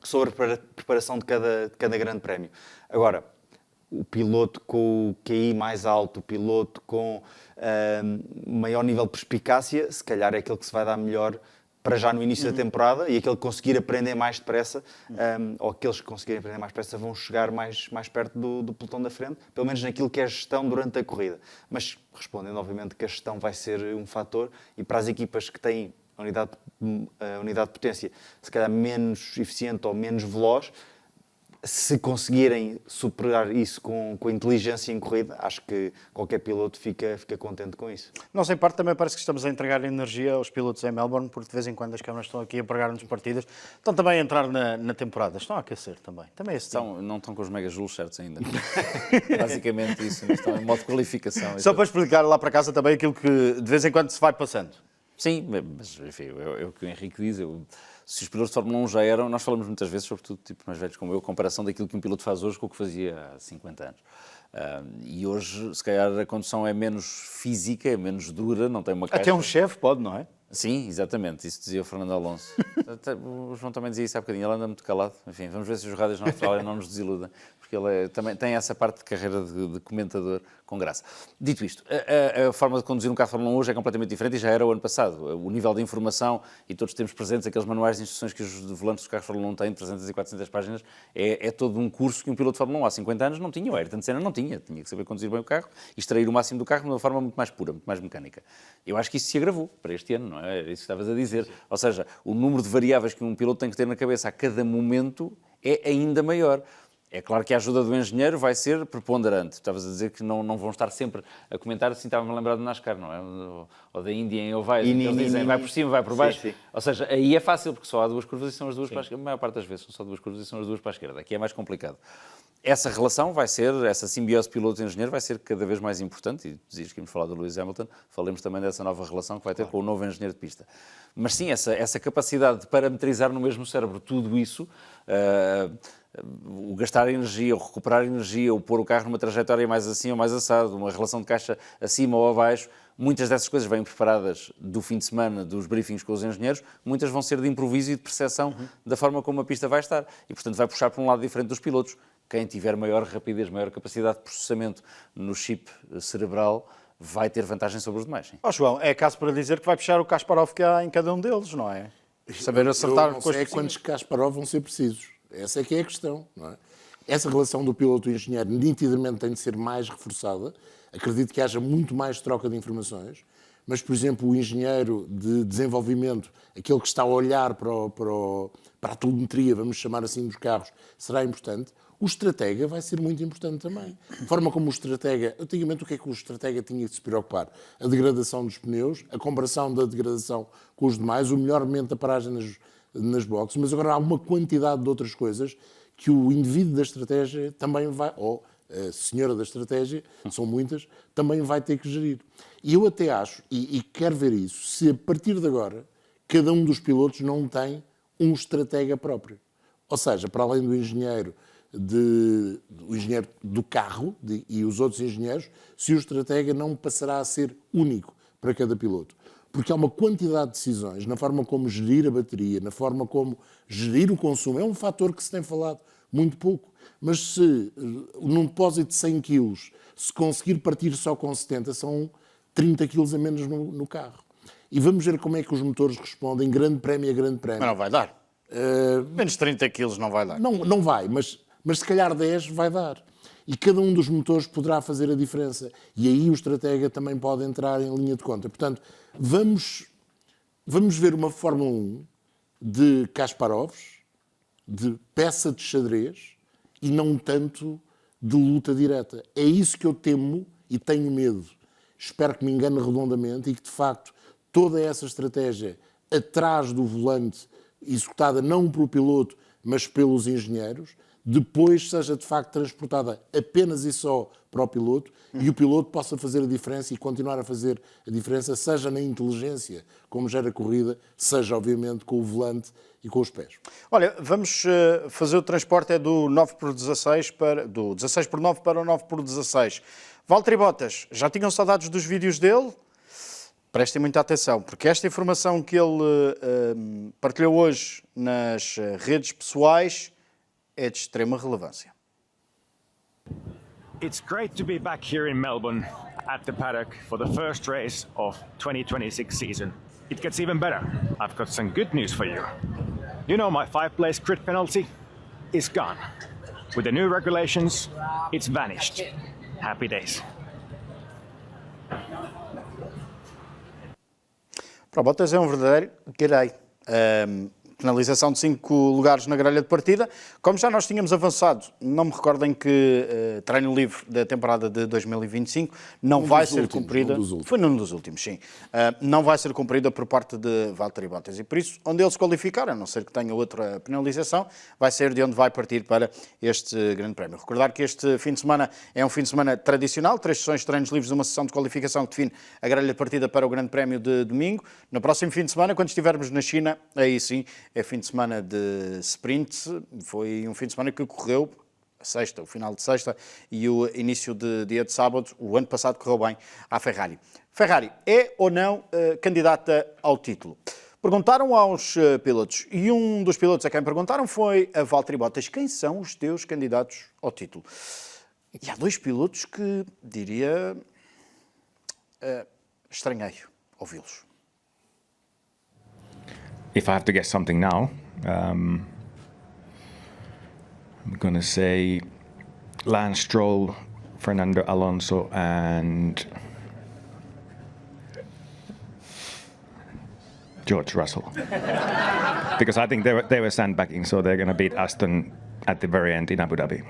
sobre a preparação de cada grande prémio. Agora, o piloto com o QI mais alto, o piloto com maior nível de perspicácia, se calhar é aquele que se vai dar melhor para já no início da temporada, e aquele que conseguir aprender mais depressa, ou aqueles que conseguirem aprender mais depressa vão chegar mais perto do pelotão da frente, pelo menos naquilo que é a gestão durante a corrida. Mas respondendo, obviamente, que a gestão vai ser um fator, e para as equipas que têm a unidade de potência se calhar menos eficiente ou menos veloz, se conseguirem superar isso com a inteligência em corrida, acho que qualquer piloto fica contente com isso. Nós, em parte, também parece que estamos a entregar energia aos pilotos em Melbourne, porque de vez em quando as câmaras estão aqui a pregar-nos partidas. Estão também a entrar na temporada, estão a aquecer também. Também esse Não estão com os megajoules certos ainda. Basicamente isso, estão em modo de qualificação. Só para explicar lá para casa também aquilo que de vez em quando se vai passando. Sim, mas enfim, é o que o Henrique diz. Se os pilotos de Fórmula 1 já eram, nós falamos muitas vezes, sobretudo tipo mais velhos como eu, a comparação daquilo que um piloto faz hoje com o que fazia há 50 anos. E hoje, se calhar, a condução é menos física, é menos dura, não tem uma caixa. Até um chefe pode, não é? Sim, exatamente, isso dizia o Fernando Alonso. O João também dizia isso há bocadinho, ele anda muito calado. Enfim, vamos ver se os rádios na Austrália não nos desiludem, porque ele também tem essa parte de carreira de comentador com graça. Dito isto, a forma de conduzir um carro de Fórmula 1 hoje é completamente diferente e já era o ano passado. O nível de informação, e todos temos presentes aqueles manuais de instruções que os volantes dos carros de Fórmula 1 têm, 300 e 400 páginas, é todo um curso que um piloto de Fórmula 1 há 50 anos não tinha. O Ayrton Senna não tinha que saber conduzir bem o carro e extrair o máximo do carro de uma forma muito mais pura, muito mais mecânica. Eu acho que isso se agravou para este ano, não é? Era isso que estavas a dizer. Ou seja, o número de variáveis que um piloto tem que ter na cabeça a cada momento é ainda maior. É claro que a ajuda do engenheiro vai ser preponderante. Estavas a dizer que não vão estar sempre a comentar, assim estava-me a lembrar do NASCAR, não é? Ou da Índia em ovais, eles dizem vai por cima, vai por baixo. Sim. Ou seja, aí é fácil, porque só há duas curvas e são as duas para a esquerda. A maior parte das vezes são só duas curvas e são as duas para a esquerda. Aqui é mais complicado. Essa relação vai ser, essa simbiose piloto-engenheiro vai ser cada vez mais importante, e dizias que íamos falar do Lewis Hamilton, falemos também dessa nova relação que vai ter com o novo engenheiro de pista. Mas sim, essa capacidade de parametrizar no mesmo cérebro tudo isso, o gastar energia, o recuperar energia, o pôr o carro numa trajetória mais assim ou mais assado, uma relação de caixa acima ou abaixo, muitas dessas coisas vêm preparadas do fim de semana, dos briefings com os engenheiros, muitas vão ser de improviso e de percepção da forma como a pista vai estar. E, portanto, vai puxar para um lado diferente dos pilotos. Quem tiver maior rapidez, maior capacidade de processamento no chip cerebral, vai ter vantagem sobre os demais. Sim. João, é caso para dizer que vai puxar o Kasparov que há em cada um deles, não é? Saber acertar Eu não sei quantos Kasparov vão ser precisos. Essa é que é a questão, não é? Essa relação do piloto e engenheiro nitidamente tem de ser mais reforçada. Acredito que haja muito mais troca de informações, mas, por exemplo, o engenheiro de desenvolvimento, aquele que está a olhar para a telemetria, vamos chamar assim, dos carros, será importante. O estratega vai ser muito importante também. A forma como o estratega... Antigamente, o que é que o estratega tinha de se preocupar? A degradação dos pneus, a comparação da degradação com os demais, o melhor momento da paragem nas boxes, mas agora há uma quantidade de outras coisas que o indivíduo da estratégia também vai... Ou a senhora da estratégia, são muitas, também vai ter que gerir. E eu até acho, e quero ver isso, se a partir de agora cada um dos pilotos não tem um estratega próprio. Ou seja, para além do engenheiro do carro e os outros engenheiros, se o estratega não passará a ser único para cada piloto. Porque há uma quantidade de decisões na forma como gerir a bateria, na forma como gerir o consumo. É um fator que se tem falado muito pouco. Mas se num depósito de 100 kg, se conseguir partir só com 70, são 30 kg a menos no carro. E vamos ver como é que os motores respondem, grande prémio a grande prémio. Mas não vai dar. Menos 30 kg não vai dar. Não vai, mas se calhar 10 vai dar. E cada um dos motores poderá fazer a diferença. E aí o estratega também pode entrar em linha de conta. Portanto, vamos ver uma Fórmula 1 de Kasparovs, de peça de xadrez, e não tanto de luta direta. É isso que eu temo e tenho medo. Espero que me engane redondamente e que, de facto, toda essa estratégia atrás do volante, executada não pelo piloto, mas pelos engenheiros, depois seja de facto transportada apenas e só para o piloto e o piloto possa fazer a diferença e continuar a fazer a diferença, seja na inteligência como gera a corrida, seja obviamente com o volante e com os pés. Olha, vamos fazer o transporte do 9x16 do 16x9 para o 9x16. Valtteri Bottas, já tinham saudades dos vídeos dele? Prestem muita atenção, porque esta informação que ele partilhou hoje nas redes pessoais é de extrema relevância. It's great to be back here in Melbourne at the paddock for the first race of 2026 season. It gets even better. I've got some good news for you. You know my 5-place grid penalty is gone. With the new regulations, it's vanished. Happy days. Para o Bottas é um verdadeiro guerreiro. Penalização de 5 lugares na grelha de partida. Como já nós tínhamos avançado, não me recordo em que treino livre da temporada de 2025, não vai ser cumprida. Foi num dos últimos, sim. Não vai ser cumprida por parte de Valtteri Bottas. E por isso, onde ele se qualificar, a não ser que tenha outra penalização, vai ser de onde vai partir para este grande prémio. Recordar que este fim de semana é um fim de semana tradicional, 3 sessões de treinos livres, uma sessão de qualificação que define a grelha de partida para o grande prémio de domingo. No próximo fim de semana, quando estivermos na China, aí sim, é fim de semana de sprint. Foi um fim de semana que ocorreu o final de sexta e o início de dia de sábado. O ano passado correu bem à Ferrari. Ferrari é ou não candidata ao título? Perguntaram aos pilotos e um dos pilotos a quem perguntaram foi a Valtteri Bottas. Quem são os teus candidatos ao título? E há 2 pilotos que, diria, estranhei ouvi-los. If I have to guess something now, I'm going to say Lance Stroll, Fernando Alonso, and George Russell. Because I think they were sandbagging, so they're going to beat Aston at the very end in Abu Dhabi.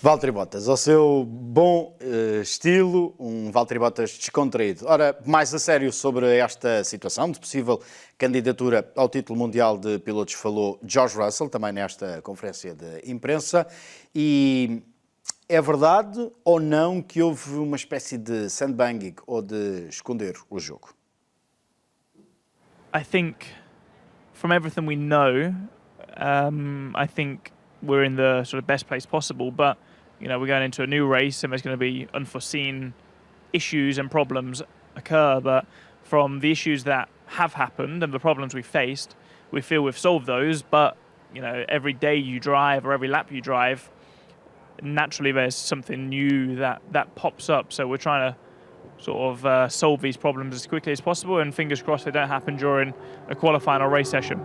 Valtteri Bottas, ao seu bom estilo, um Valtteri Bottas descontraído. Ora, mais a sério sobre esta situação de possível candidatura ao título mundial de pilotos falou George Russell, também nesta conferência de imprensa. E é verdade ou não que houve uma espécie de sandbagging ou de esconder o jogo? I think from everything we know, I think we're in the sort of best place possible, but you know, we're going into a new race and there's going to be unforeseen issues and problems occur, but from the issues that have happened and the problems we faced, we feel we've solved those, but you know, every day you drive or every lap you drive, naturally there's something new that pops up, so we're trying to sort of solve these problems as quickly as possible, and fingers crossed they don't happen during a qualifying or race session.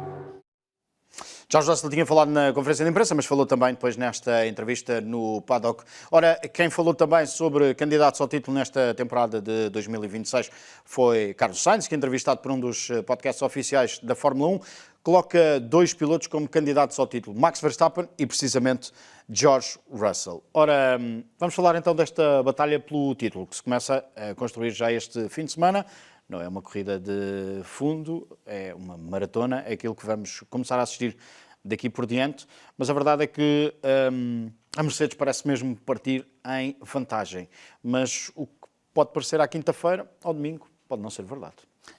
George Russell tinha falado na conferência de imprensa, mas falou também depois nesta entrevista no paddock. Ora, quem falou também sobre candidatos ao título nesta temporada de 2026 foi Carlos Sainz, que entrevistado por um dos podcasts oficiais da Fórmula 1, coloca 2 pilotos como candidatos ao título, Max Verstappen e precisamente George Russell. Ora, vamos falar então desta batalha pelo título, que se começa a construir já este fim de semana. Não é uma corrida de fundo, é uma maratona, é aquilo que vamos começar a assistir daqui por diante, mas a verdade é que a Mercedes parece mesmo partir em vantagem, mas o que pode parecer à quinta-feira, ao domingo, pode não ser verdade.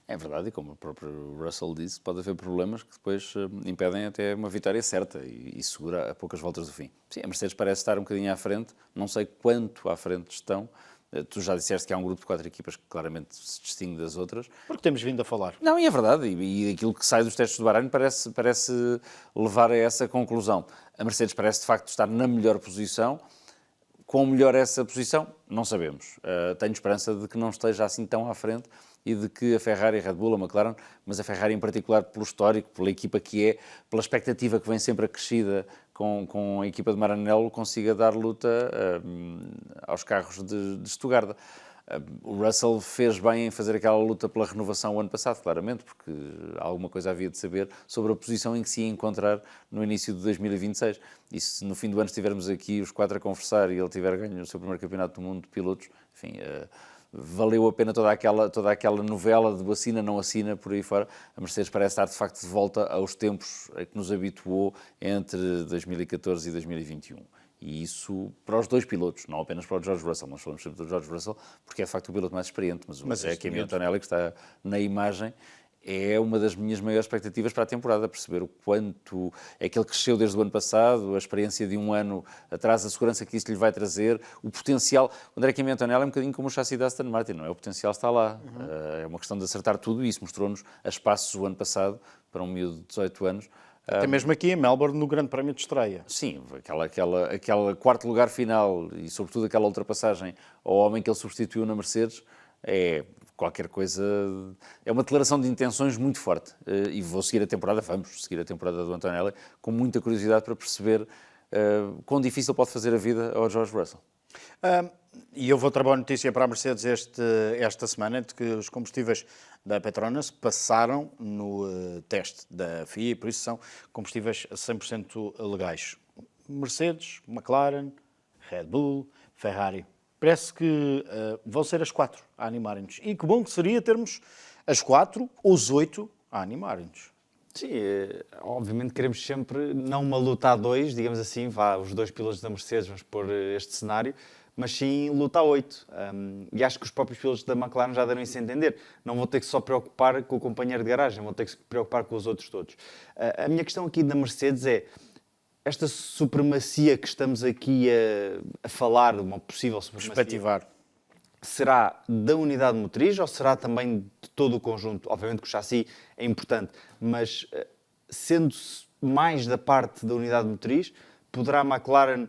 É verdade, e como o próprio Russell disse, pode haver problemas que depois impedem até uma vitória certa e segura a poucas voltas do fim. Sim, a Mercedes parece estar um bocadinho à frente, não sei quanto à frente estão. Tu já disseste que há um grupo de 4 equipas que claramente se distingue das outras. Porque temos vindo a falar. Não, e é verdade, e aquilo que sai dos testes do Bahrein parece levar a essa conclusão. A Mercedes parece de facto estar na melhor posição. Quão melhor essa posição? Não sabemos. Tenho esperança de que não esteja assim tão à frente e de que a Ferrari, a Red Bull, a McLaren, mas a Ferrari em particular pelo histórico, pela equipa que é, pela expectativa que vem sempre acrescida com a equipa de Maranello, consiga dar luta aos carros de Stuttgart. O Russell fez bem em fazer aquela luta pela renovação o ano passado, claramente, porque alguma coisa havia de saber sobre a posição em que se ia encontrar no início de 2026. E se no fim do ano estivermos aqui os 4 a conversar e ele tiver ganho o seu primeiro campeonato do mundo de pilotos, enfim, valeu a pena toda aquela novela de assina, não assina, por aí fora. A Mercedes parece estar, de facto, de volta aos tempos a que nos habituou entre 2014 e 2021. E isso para os dois pilotos, não apenas para o George Russell. Nós falamos sempre do George Russell porque é, de facto, o piloto mais experiente, mas é Kimi Antonelli que está na imagem. É uma das minhas maiores expectativas para a temporada, perceber o quanto é que ele cresceu desde o ano passado, a experiência de um ano atrás, a segurança que isso lhe vai trazer, o potencial. O André Kimi Antonelli é um bocadinho como o chassi da Aston Martin, não é? O potencial está lá. É uma questão de acertar tudo e isso mostrou-nos a espaços o ano passado, para um miúdo de 18 anos. Até mesmo aqui em Melbourne, no Grande Prémio de Estreia. Sim, aquela quarto lugar final e, sobretudo, aquela ultrapassagem ao homem que ele substituiu na Mercedes, é qualquer coisa, é uma declaração de intenções muito forte. E vamos seguir a temporada do Antonelli com muita curiosidade para perceber quão difícil pode fazer a vida ao George Russell. E eu vou trazer uma notícia para a Mercedes esta semana, de que os combustíveis da Petronas passaram no teste da FIA, e por isso são combustíveis 100% legais. Mercedes, McLaren, Red Bull, Ferrari. Parece que vão ser as 4 a animarem-nos. E que bom que seria termos as 4 ou os 8 a animarem-nos. Sim, obviamente queremos sempre, não uma luta a 2, digamos assim, os 2 pilotos da Mercedes, vamos pôr este cenário, mas sim luta a 8. E acho que os próprios pilotos da McLaren já deram isso a entender. Não vão ter que só preocupar com o companheiro de garagem, vão ter que se preocupar com os outros todos. A minha questão aqui da Mercedes é, esta supremacia que estamos aqui a falar, uma possível supremacia, Perspectivar. será da unidade motriz ou será também de todo o conjunto? Obviamente que o chassi é importante, mas sendo mais da parte da unidade motriz, poderá a McLaren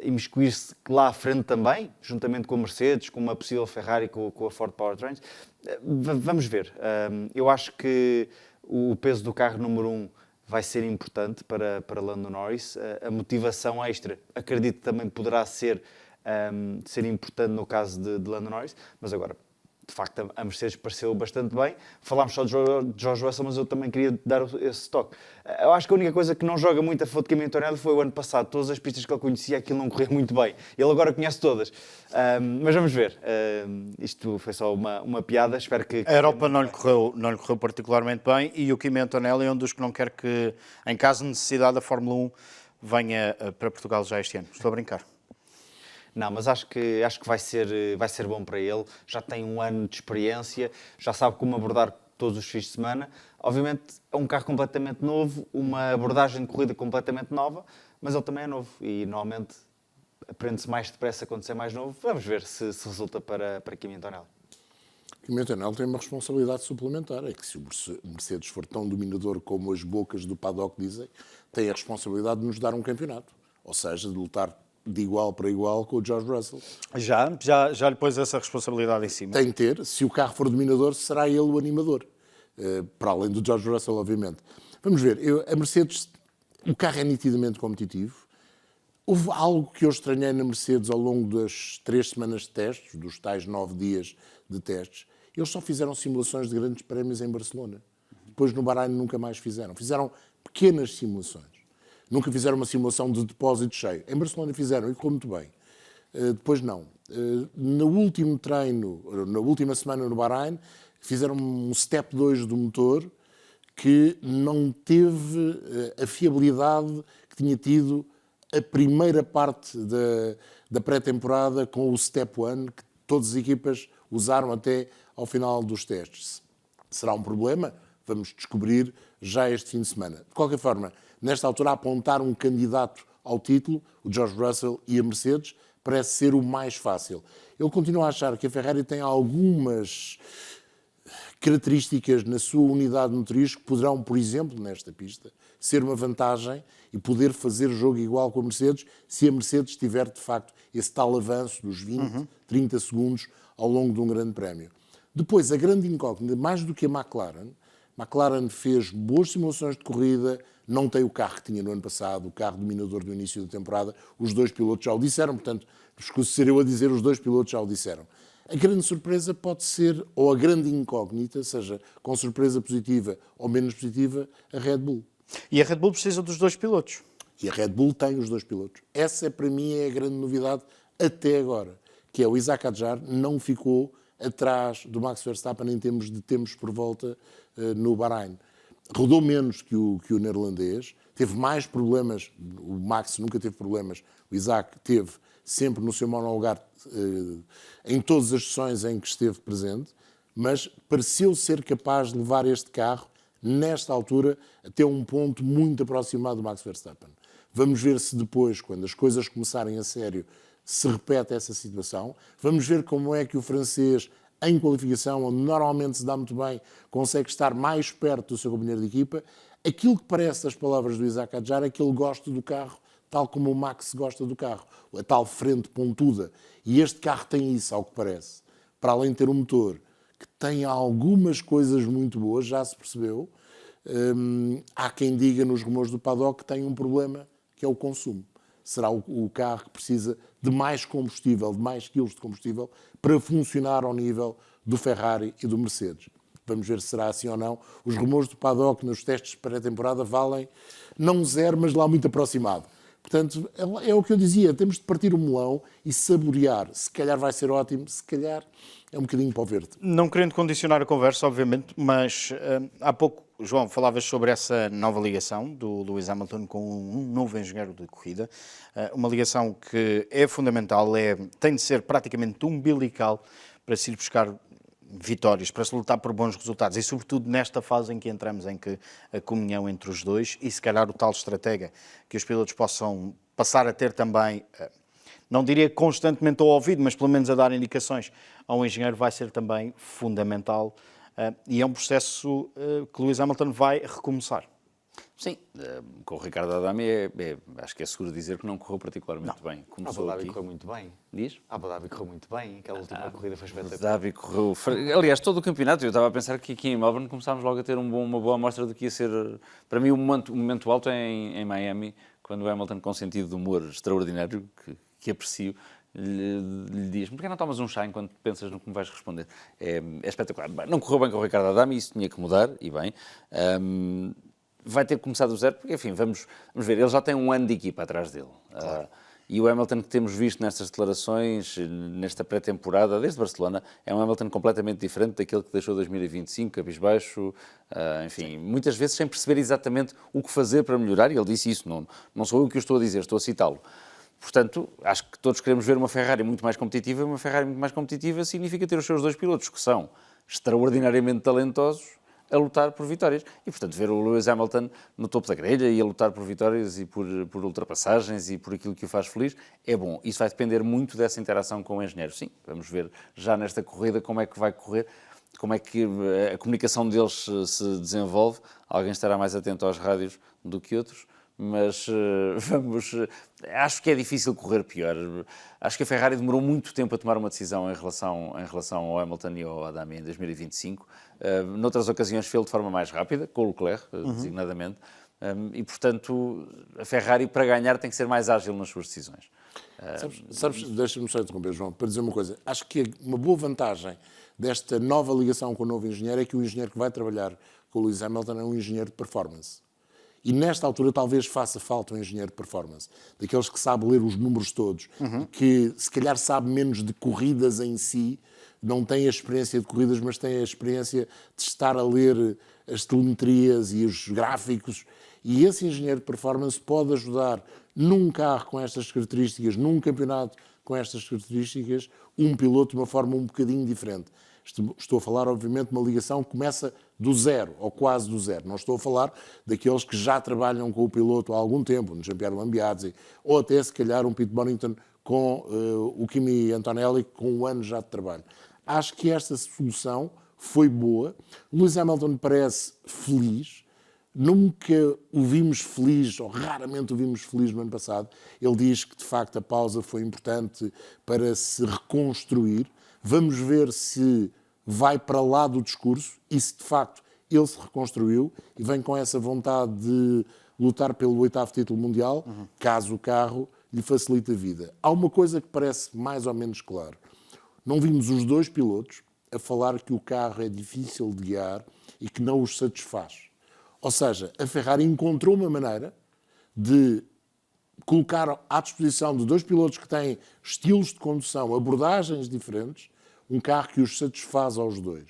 imiscuir-se lá à frente também, juntamente com a Mercedes, com uma possível Ferrari, com a Ford Powertrains? Vamos ver. Eu acho que o peso do carro número 1 vai ser importante para Lando Norris. A motivação extra, acredito, também poderá ser importante no caso de Lando Norris, mas agora, de facto, a Mercedes pareceu bastante bem. Falámos só de George Russell, mas eu também queria dar esse toque. Eu acho que a única coisa que não joga muito a favor de Kimi Antonelli foi o ano passado. Todas as pistas que ele conhecia, aquilo não corria muito bem. Ele agora conhece todas. Mas vamos ver. Isto foi só uma piada. Espero que... A Europa não lhe correu particularmente bem e o Kimi Antonelli é um dos que não quer que, em caso de necessidade, a Fórmula 1 venha para Portugal já este ano. Estou a brincar. Não, mas acho que vai ser bom para ele. Já tem um ano de experiência, já sabe como abordar todos os fins de semana. Obviamente é um carro completamente novo, uma abordagem de corrida completamente nova, mas ele também é novo e normalmente aprende-se mais depressa quando se é mais novo. Vamos ver se resulta para Kimi Antonelli. Kimi Antonelli tem uma responsabilidade suplementar, é que se o Mercedes for tão dominador como as bocas do paddock dizem, tem a responsabilidade de nos dar um campeonato, ou seja, de lutar de igual para igual com o George Russell. Já lhe pôs essa responsabilidade em cima. Tem que ter. Se o carro for dominador, será ele o animador. Para além do George Russell, obviamente. Vamos ver. A Mercedes, o carro é nitidamente competitivo. Houve algo que eu estranhei na Mercedes ao longo das 3 semanas de testes, dos tais 9 dias de testes. Eles só fizeram simulações de grandes prémios em Barcelona. Depois no Bahrein nunca mais fizeram. Fizeram pequenas simulações. Nunca fizeram uma simulação de depósito cheio. Em Barcelona fizeram e correu muito bem. Depois não. No último treino, na última semana no Bahrein, fizeram um step 2 do motor que não teve a fiabilidade que tinha tido a primeira parte da pré-temporada com o step 1 que todas as equipas usaram até ao final dos testes. Será um problema? Vamos descobrir já este fim de semana. De qualquer forma, nesta altura, apontar um candidato ao título, o George Russell e a Mercedes, parece ser o mais fácil. Eu continuo a achar que a Ferrari tem algumas características na sua unidade motriz que poderão, por exemplo, nesta pista, ser uma vantagem e poder fazer jogo igual com a Mercedes, se a Mercedes tiver, de facto, esse tal avanço dos 20, 30 segundos ao longo de um grande prémio. Depois, a grande incógnita, mais do que a McLaren fez boas simulações de corrida, não tem o carro que tinha no ano passado, o carro dominador do início da temporada. Os 2 pilotos já o disseram, portanto, escuso ser eu a dizer, os 2 pilotos já o disseram. A grande surpresa pode ser, ou a grande incógnita, seja com surpresa positiva ou menos positiva, a Red Bull. E a Red Bull precisa dos 2 pilotos. E a Red Bull tem os 2 pilotos. Essa, para mim, é a grande novidade até agora, que é o Isaac Hadjar não ficou atrás do Max Verstappen em termos de tempos por volta no Bahrein. Rodou menos que o neerlandês, teve mais problemas, o Max nunca teve problemas, o Isaac teve sempre no seu monolugar em todas as sessões em que esteve presente, mas pareceu ser capaz de levar este carro, nesta altura, até um ponto muito aproximado do Max Verstappen. Vamos ver se depois, quando as coisas começarem a sério, se repete essa situação. Vamos ver como é que o francês, em qualificação, onde normalmente se dá muito bem, consegue estar mais perto do seu companheiro de equipa. Aquilo que parece das palavras do Isaac Adjar é que ele gosta do carro tal como o Max gosta do carro, a tal frente pontuda. E este carro tem isso, ao que parece. Para além de ter um motor que tem algumas coisas muito boas, já se percebeu, há quem diga nos rumores do paddock que tem um problema, que é o consumo. Será o carro que precisa de mais combustível, de mais quilos de combustível, para funcionar ao nível do Ferrari e do Mercedes. Vamos ver se será assim ou não. Os rumores do paddock nos testes de pré-temporada valem não zero, mas lá muito aproximado. Portanto, é o que eu dizia, temos de partir o melão e saborear. Se calhar vai ser ótimo, se calhar é um bocadinho para o verde. Não querendo condicionar a conversa, obviamente, mas há pouco, João, falavas sobre essa nova ligação do Lewis Hamilton com um novo engenheiro de corrida. Uma ligação que é fundamental, tem de ser praticamente umbilical para se ir buscar vitórias, para se lutar por bons resultados e sobretudo nesta fase em que entramos, em que a comunhão entre os dois e se calhar o tal estratega que os pilotos possam passar a ter também, não diria constantemente ao ouvido, mas pelo menos a dar indicações ao engenheiro vai ser também fundamental e é um processo que Lewis Hamilton vai recomeçar. Sim, com o Ricardo Adami acho que é seguro dizer que não correu particularmente bem. Começou Abu Dhabi correu muito bem. Diz? Abu Dhabi correu muito bem, aquela última corrida foi espetacular. Abu Dhabi correu... Aliás, todo o campeonato, eu estava a pensar que aqui em Melbourne começámos logo a ter uma boa amostra do que ia ser... Para mim, o momento alto é em Miami, quando o Hamilton, com sentido de humor extraordinário, que aprecio, lhe diz: porquê não tomas um chá enquanto pensas no que me vais responder? É espetacular. Não correu bem com o Ricardo Adami, isso tinha que mudar, e bem... vai ter que começar do zero, porque, enfim, vamos ver, ele já tem um ano de equipa atrás dele. Claro. E o Hamilton que temos visto nestas declarações, nesta pré-temporada, desde Barcelona, é um Hamilton completamente diferente daquele que deixou 2025, cabisbaixo, enfim, muitas vezes sem perceber exatamente o que fazer para melhorar, e ele disse isso, não sou eu que o estou a dizer, estou a citá-lo. Portanto, acho que todos queremos ver uma Ferrari muito mais competitiva, e uma Ferrari muito mais competitiva significa ter os seus dois pilotos, que são extraordinariamente talentosos, a lutar por vitórias. E, portanto, ver o Lewis Hamilton no topo da grelha e a lutar por vitórias e por ultrapassagens e por aquilo que o faz feliz, é bom. Isso vai depender muito dessa interação com o engenheiro. Sim, vamos ver já nesta corrida como é que vai correr, como é que a comunicação deles se desenvolve. Alguém estará mais atento aos rádios do que outros, mas acho que é difícil correr pior. Acho que a Ferrari demorou muito tempo a tomar uma decisão em relação ao Hamilton e ao Adami em 2025. Noutras ocasiões fez de forma mais rápida, com o Leclerc, designadamente, e, portanto, a Ferrari, para ganhar, tem que ser mais ágil nas suas decisões. Sabes, deixa-me só interromper, João, para dizer uma coisa. Acho que uma boa vantagem desta nova ligação com o novo engenheiro é que o engenheiro que vai trabalhar com o Lewis Hamilton é um engenheiro de performance. E nesta altura talvez faça falta um engenheiro de performance, daqueles que sabe ler os números todos, que se calhar sabe menos de corridas em si, não tem a experiência de corridas, mas tem a experiência de estar a ler as telemetrias e os gráficos. E esse engenheiro de performance pode ajudar num carro com estas características, num campeonato com estas características, um piloto de uma forma um bocadinho diferente. Estou a falar, obviamente, de uma ligação que começa do zero, ou quase do zero. Não estou a falar daqueles que já trabalham com o piloto há algum tempo, no Gianpiero Lambiadzi, ou até, se calhar, um Pete Bonington com o Kimi Antonelli, com um ano já de trabalho. Acho que esta solução foi boa. Lewis Hamilton parece feliz. Nunca o vimos feliz, ou raramente o vimos feliz no ano passado. Ele diz que, de facto, a pausa foi importante para se reconstruir. Vamos ver se vai para lá do discurso e se, de facto, ele se reconstruiu e vem com essa vontade de lutar pelo 8º título mundial, caso o carro lhe facilite a vida. Há uma coisa que parece mais ou menos claro. Não vimos os dois pilotos a falar que o carro é difícil de guiar e que não os satisfaz. Ou seja, a Ferrari encontrou uma maneira de colocar à disposição de dois pilotos que têm estilos de condução, abordagens diferentes, um carro que os satisfaz aos dois.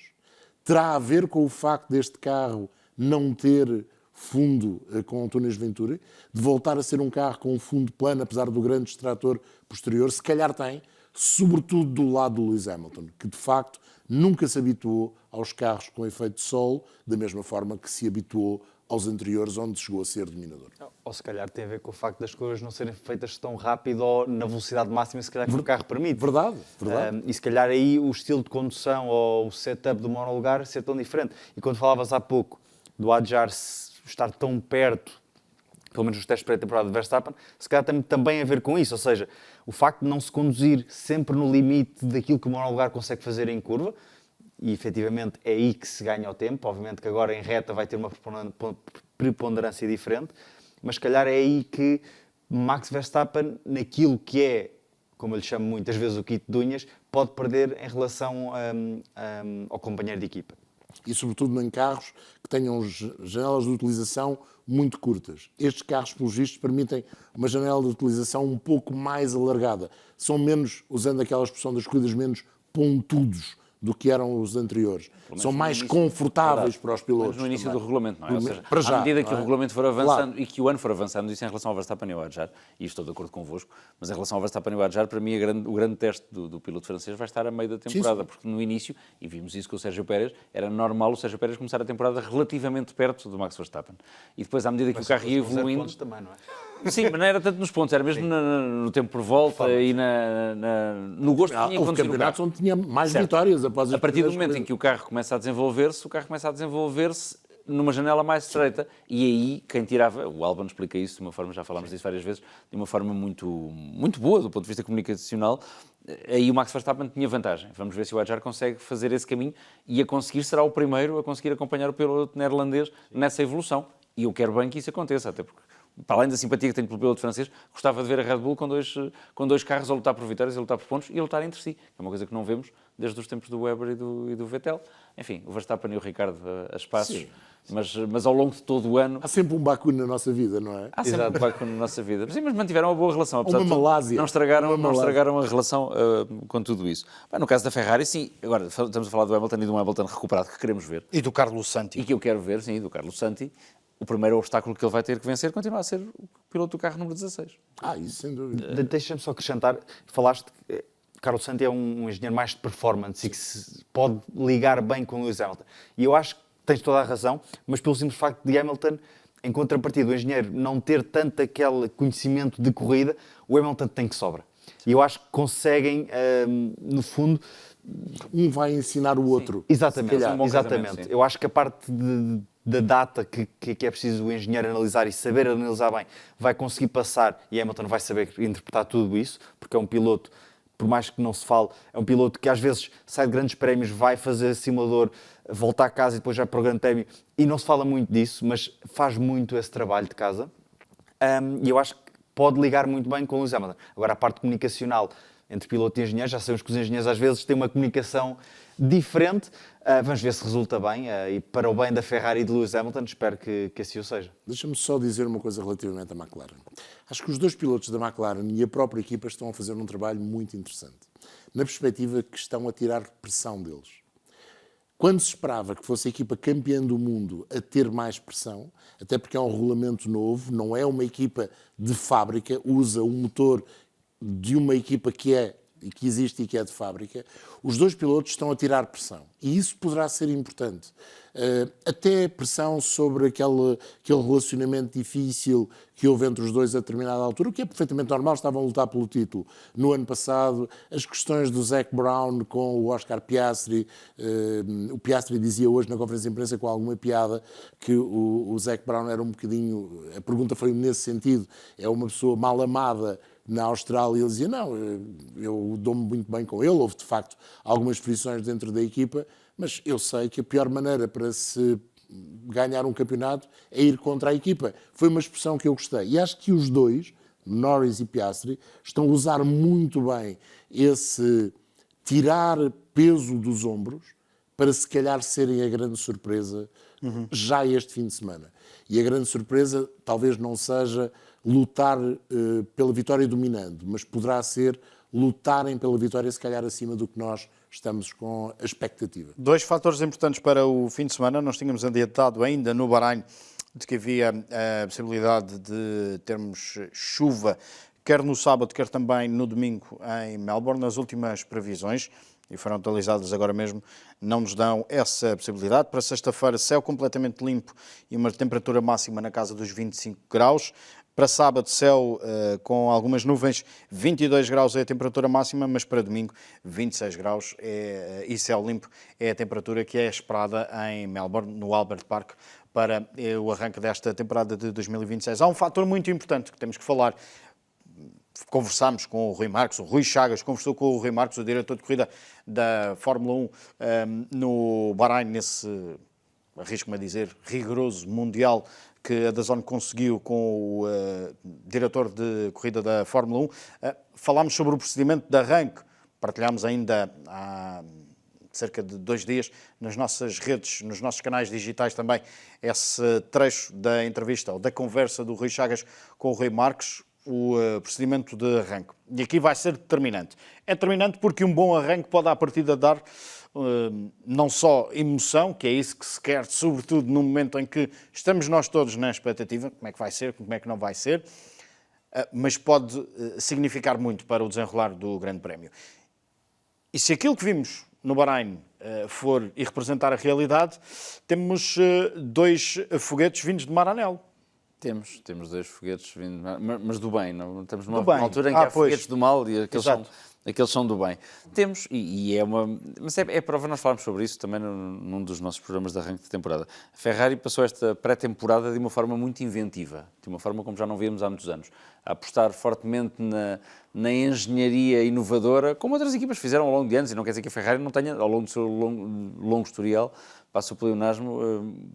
Terá a ver com o facto deste carro não ter fundo com túneis Venturi, de voltar a ser um carro com um fundo plano, apesar do grande extrator posterior? Se calhar tem, sobretudo do lado do Lewis Hamilton, que de facto nunca se habituou aos carros com efeito de solo, da mesma forma que se habituou aos anteriores, onde chegou a ser dominador. Ou se calhar tem a ver com o facto das coisas não serem feitas tão rápido ou na velocidade máxima, se calhar que o carro permite. Verdade. E se calhar aí o estilo de condução ou o setup do monolugar ser tão diferente. E quando falavas há pouco do Adjar estar tão perto, pelo menos nos testes pré-temporada de Verstappen, se calhar tem também a ver com isso. Ou seja, o facto de não se conduzir sempre no limite daquilo que o monolugar consegue fazer em curva, e efetivamente é aí que se ganha o tempo. Obviamente que agora em reta vai ter uma preponderância diferente, mas se calhar é aí que Max Verstappen, naquilo que é, como eu lhe chamo muitas vezes, o kit de unhas, pode perder em relação ao companheiro de equipa. E sobretudo em carros que tenham janelas de utilização muito curtas. Estes carros, pelos vistos, permitem uma janela de utilização um pouco mais alargada. São menos, usando aquela expressão das corridas, menos pontudos do que eram os anteriores. São mais confortáveis para os pilotos. Mas no início também. do regulamento, não é? Ou seja, Para já, à medida que não é? o regulamento for avançando Claro. e que o ano for avançando, isso em relação ao Verstappen e ao Adjar, e estou de acordo convosco, mas em relação ao Verstappen e ao Adjar, para mim o grande teste do piloto francês vai estar a meio da temporada, Sim. porque no início, e vimos isso com o Sérgio Pérez, era normal o Sérgio Pérez começar a temporada relativamente perto do Max Verstappen. E depois, à medida que o carro ia evoluindo... pontos também, não é? Sim, mas não era tanto nos pontos, era mesmo no tempo por volta e no gosto que tinha em Houve conduzir o campeonatos carro. onde tinha mais Certo. vitórias após as A partir do primeiras momento em corridas. que o carro começa a desenvolver-se numa janela mais estreita, e aí quem tirava, o Albon explica isso de uma forma, já falámos disso várias vezes, de uma forma muito, muito boa do ponto de vista comunicacional, aí o Max Verstappen tinha vantagem. Vamos ver se o Adjar consegue fazer esse caminho e a conseguir, será o primeiro a conseguir acompanhar o piloto neerlandês nessa evolução. E eu quero bem que isso aconteça, até porque, para além da simpatia que tenho pelo piloto francês, gostava de ver a Red Bull com dois carros a lutar por vitórias, a lutar por pontos e a lutar entre si. É uma coisa que não vemos desde os tempos do Webber e do Vettel. Enfim, o Verstappen e o Ricardo a espaços, mas ao longo de todo o ano... Há sempre um Baku na nossa vida, não é? Há sempre um Baku na nossa vida. Sim, mas mantiveram uma boa relação. Apesar Uma de tudo, Malásia. não estragaram a relação com tudo isso. Bem, no caso da Ferrari, sim. Agora, estamos a falar do Hamilton e de um Hamilton recuperado que queremos ver. E do Carlos Santi. E que eu quero ver, sim, do Carlos Santi. O primeiro obstáculo que ele vai ter que vencer continua a ser o piloto do carro número 16. Isso sem dúvida. Deixa-me só acrescentar, falaste que Carlos Santi é um engenheiro mais de performance e que se pode ligar bem com o Lewis Hamilton. E eu acho que tens toda a razão, mas pelo simples facto de Hamilton, em contrapartida, o engenheiro não ter tanto aquele conhecimento de corrida, o Hamilton tem que sobra. E eu acho que conseguem, no fundo... Um vai ensinar o outro. Exatamente, calhar. exatamente. Eu acho que a parte da data que é preciso o engenheiro analisar e saber analisar bem, vai conseguir passar, e Hamilton vai saber interpretar tudo isso, porque é um piloto, por mais que não se fale, é um piloto que às vezes sai de grandes prémios, vai fazer simulador, volta a casa e depois vai para o grande prémio, e não se fala muito disso, mas faz muito esse trabalho de casa, e eu acho que pode ligar muito bem com o Lewis Hamilton. Agora, a parte comunicacional entre piloto e engenheiro, já sabemos que os engenheiros às vezes têm uma comunicação diferente. Vamos ver se resulta bem, e para o bem da Ferrari e de Lewis Hamilton, espero que assim o seja. Deixa-me só dizer uma coisa relativamente à McLaren. Acho que os dois pilotos da McLaren e a própria equipa estão a fazer um trabalho muito interessante, na perspectiva que estão a tirar pressão deles. Quando se esperava que fosse a equipa campeã do mundo a ter mais pressão, até porque é um regulamento novo, não é uma equipa de fábrica, usa um motor de uma equipa que existe e que é de fábrica, os dois pilotos estão a tirar pressão. E isso poderá ser importante. Até pressão sobre aquele relacionamento difícil que houve entre os dois a determinada altura, o que é perfeitamente normal, estavam a lutar pelo título. No ano passado, as questões do Zac Brown com o Oscar Piastri, o Piastri dizia hoje na conferência de imprensa com alguma piada que o Zac Brown era um bocadinho, a pergunta foi nesse sentido, é uma pessoa mal amada na Austrália, ele dizia, não, eu dou-me muito bem com ele, houve de facto algumas frições dentro da equipa, mas eu sei que a pior maneira para se ganhar um campeonato é ir contra a equipa. Foi uma expressão que eu gostei. E acho que os dois, Norris e Piastri, estão a usar muito bem esse tirar peso dos ombros para se calhar serem a grande surpresa já este fim de semana. E a grande surpresa talvez não seja lutar pela vitória dominando, mas poderá ser lutarem pela vitória se calhar acima do que nós estamos com a expectativa. Dois fatores importantes para o fim de semana. Nós tínhamos adiantado ainda no Bahrein de que havia a possibilidade de termos chuva, quer no sábado, quer também no domingo em Melbourne. As últimas previsões, e foram atualizadas agora mesmo, não nos dão essa possibilidade. Para sexta-feira, céu completamente limpo e uma temperatura máxima na casa dos 25 graus. Para sábado, céu com algumas nuvens, 22 graus é a temperatura máxima, mas para domingo, 26 graus e céu limpo é a temperatura que é esperada em Melbourne, no Albert Park, para o arranque desta temporada de 2026. Há um fator muito importante que temos que falar. Conversámos com o Rui Marques, o Rui Chagas conversou com o Rui Marques, o diretor de corrida da Fórmula 1, no Bahrein, nesse, arrisco-me a dizer, rigoroso mundial que a DAZN conseguiu com o diretor de corrida da Fórmula 1. Falámos sobre o procedimento de arranque, partilhámos ainda há cerca de 2 dias nas nossas redes, nos nossos canais digitais também, esse trecho da entrevista ou da conversa do Rui Chagas com o Rui Marques, o procedimento de arranque. E aqui vai ser determinante. É determinante porque um bom arranque pode à partida dar não só emoção, que é isso que se quer, sobretudo no momento em que estamos nós todos na expectativa, como é que vai ser, como é que não vai ser, mas pode significar muito para o desenrolar do Grande Prémio. E se aquilo que vimos no Bahrein for e representar a realidade, temos 2 foguetes vindos de Maranello. Temos 2 foguetes vindo, mas do bem. Não, estamos numa Do bem. altura em que há foguetes do mal e aqueles são do bem. Temos, e é uma... Mas é prova, nós falámos sobre isso também num dos nossos programas de arranque de temporada. A Ferrari passou esta pré-temporada de uma forma muito inventiva, de uma forma como já não víamos há muitos anos, a apostar fortemente na engenharia inovadora, como outras equipas fizeram ao longo de anos, e não quer dizer que a Ferrari não tenha, ao longo do seu longo historial, passa o pleonasmo,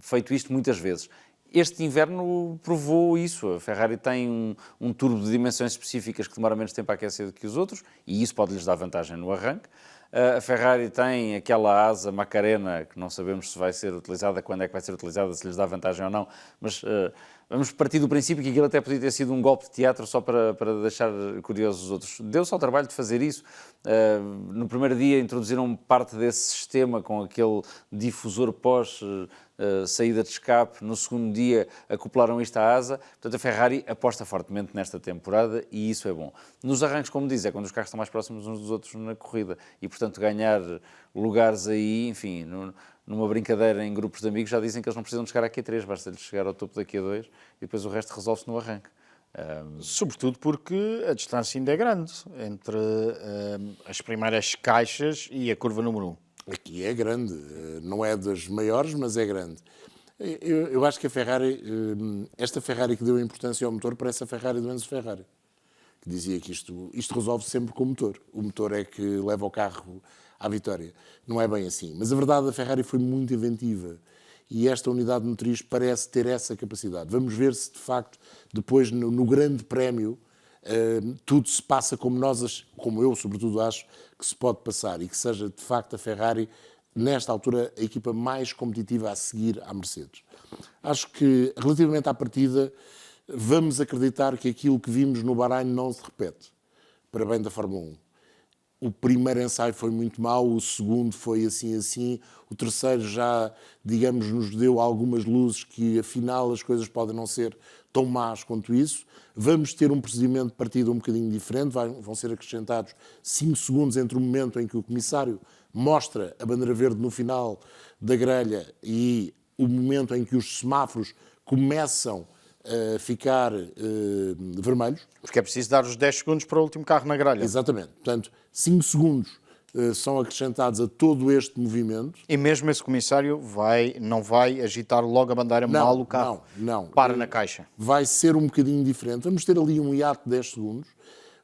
feito isto muitas vezes. Este inverno provou isso. A Ferrari tem um turbo de dimensões específicas que demora menos tempo a aquecer do que os outros, e isso pode-lhes dar vantagem no arranque. A Ferrari tem aquela asa Macarena, que não sabemos se vai ser utilizada, quando é que vai ser utilizada, se lhes dá vantagem ou não, mas vamos partir do princípio que aquilo até podia ter sido um golpe de teatro só para deixar curiosos os outros. Deu-se ao trabalho de fazer isso. No primeiro dia introduziram parte desse sistema com aquele difusor pós saída de escape. No segundo dia acoplaram isto à asa. Portanto, a Ferrari aposta fortemente nesta temporada e isso é bom. Nos arranques, como diz, é quando os carros estão mais próximos uns dos outros na corrida e, portanto, ganhar lugares aí, enfim, numa brincadeira em grupos de amigos, já dizem que eles não precisam de chegar à Q3, basta-lhes chegar ao topo da Q2 e depois o resto resolve-se no arranque. Sobretudo porque a distância ainda é grande entre as primeiras caixas e a curva número 1. Aqui é grande, não é das maiores, mas é grande. Eu acho que a Ferrari, esta Ferrari que deu importância ao motor, parece a Ferrari do Enzo Ferrari, que dizia que isto resolve sempre com o motor. O motor é que leva o carro à vitória. Não é bem assim. Mas a verdade, a Ferrari foi muito inventiva e esta unidade motriz parece ter essa capacidade. Vamos ver se, de facto, depois no Grande Prémio, tudo se passa como eu, sobretudo, acho que se pode passar e que seja, de facto, a Ferrari, nesta altura, a equipa mais competitiva a seguir à Mercedes. Acho que, relativamente à partida, vamos acreditar que aquilo que vimos no Bahrein não se repete, para bem da Fórmula 1. O primeiro ensaio foi muito mau, o segundo foi assim, o terceiro já, digamos, nos deu algumas luzes que, afinal, as coisas podem não ser tão más quanto isso. Vamos ter um procedimento de partida um bocadinho diferente, vão ser acrescentados 5 segundos entre o momento em que o comissário mostra a bandeira verde no final da grelha e o momento em que os semáforos começam a ficar vermelhos. Porque é preciso dar os 10 segundos para o último carro na grelha. Exatamente. Portanto, 5 segundos são acrescentados a todo este movimento. E mesmo esse comissário não vai agitar logo a bandeira mal o carro. Não. Para na caixa. Vai ser um bocadinho diferente. Vamos ter ali um hiato de 10 segundos.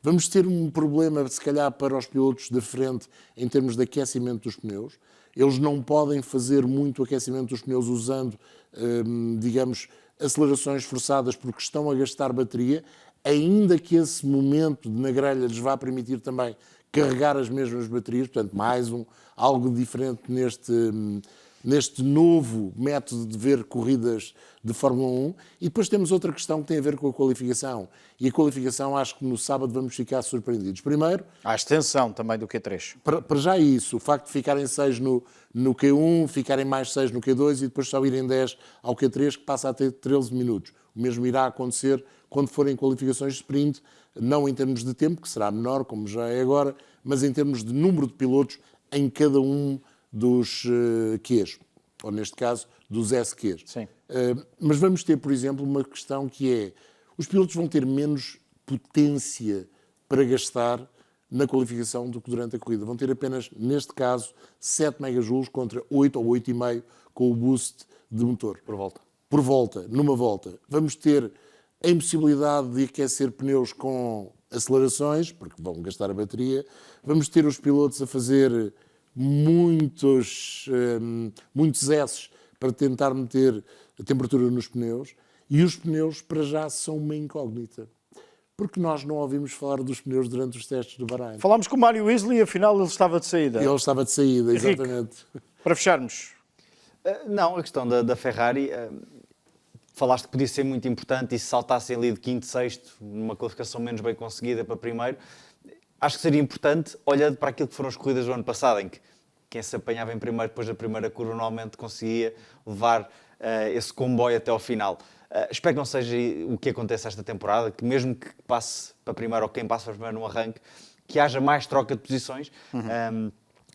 Vamos ter um problema, se calhar, para os pilotos da frente em termos de aquecimento dos pneus. Eles não podem fazer muito aquecimento dos pneus usando, digamos, acelerações forçadas porque estão a gastar bateria, ainda que esse momento na grelha lhes vá permitir também carregar as mesmas baterias, portanto, mais algo diferente neste novo método de ver corridas de Fórmula 1. E depois temos outra questão que tem a ver com a qualificação. E a qualificação, acho que no sábado vamos ficar surpreendidos. Primeiro, a extensão também do Q3. Para já isso, o facto de ficarem 6 no Q1, ficarem mais 6 no Q2 e depois só irem 10 ao Q3, que passa a ter 13 minutos. O mesmo irá acontecer quando forem qualificações de sprint, não em termos de tempo, que será menor, como já é agora, mas em termos de número de pilotos em cada um dos Qs, ou neste caso, dos SQs. Sim. Mas vamos ter, por exemplo, uma questão que é, os pilotos vão ter menos potência para gastar na qualificação do que durante a corrida. Vão ter apenas, neste caso, 7 megajoules contra 8 ou 8,5 com o boost de motor. Por volta, numa volta. Vamos ter a impossibilidade de aquecer pneus com acelerações, porque vão gastar a bateria. Vamos ter os pilotos a fazer muitos S's para tentar meter a temperatura nos pneus. E os pneus, para já, são uma incógnita. Porque nós não ouvimos falar dos pneus durante os testes do Bahrein. Falámos com o Mário Weasley e afinal ele estava de saída. Ele estava de saída, exatamente. Henrique, para fecharmos. Não, a questão da Ferrari, falaste que podia ser muito importante e se saltassem ali de quinto, sexto, numa qualificação menos bem conseguida para primeiro, acho que seria importante, olhando para aquilo que foram as corridas do ano passado, em que quem se apanhava em primeiro depois da primeira curva normalmente conseguia levar esse comboio até ao final. Espero que não seja o que acontece esta temporada, que mesmo que passe para primeiro ou quem passe para primeiro no arranque, que haja mais troca de posições.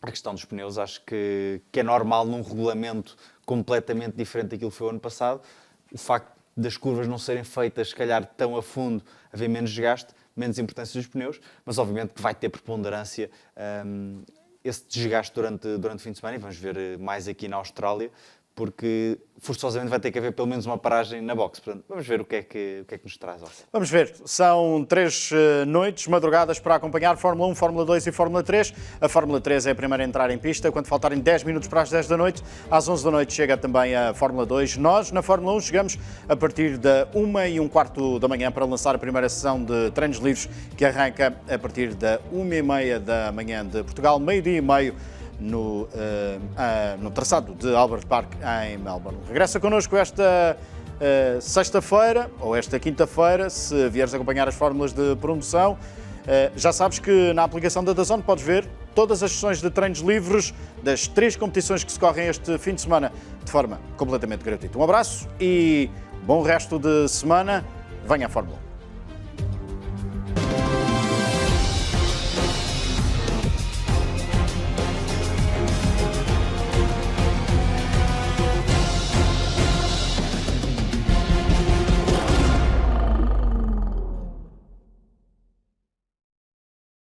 A questão dos pneus acho que é normal num regulamento completamente diferente daquilo que foi o ano passado. O facto das curvas não serem feitas, se calhar, tão a fundo, haver menos desgaste, menos importância dos pneus, mas obviamente que vai ter preponderância esse desgaste durante o fim de semana, e vamos ver mais aqui na Austrália, porque forçosamente vai ter que haver pelo menos uma paragem na boxe. Portanto, vamos ver o que é que nos traz. Vamos ver. São 3 noites, madrugadas para acompanhar Fórmula 1, Fórmula 2 e Fórmula 3. A Fórmula 3 é a primeira a entrar em pista. Quando faltarem 10 minutos para as 10 da noite, às 11 da noite chega também a Fórmula 2. Nós, na Fórmula 1, chegamos a partir da 1h15 da manhã para lançar a primeira sessão de treinos livres, que arranca a partir da 1h30 da manhã de Portugal, meio-dia e meio, no traçado de Albert Park, em Melbourne. Regressa connosco esta sexta-feira, ou esta quinta-feira, se vieres acompanhar as fórmulas de promoção. Já sabes que na aplicação da DAZN podes ver todas as sessões de treinos livres das 3 competições que se correm este fim de semana de forma completamente gratuita. Um abraço e bom resto de semana. Venha à Fórmula 1.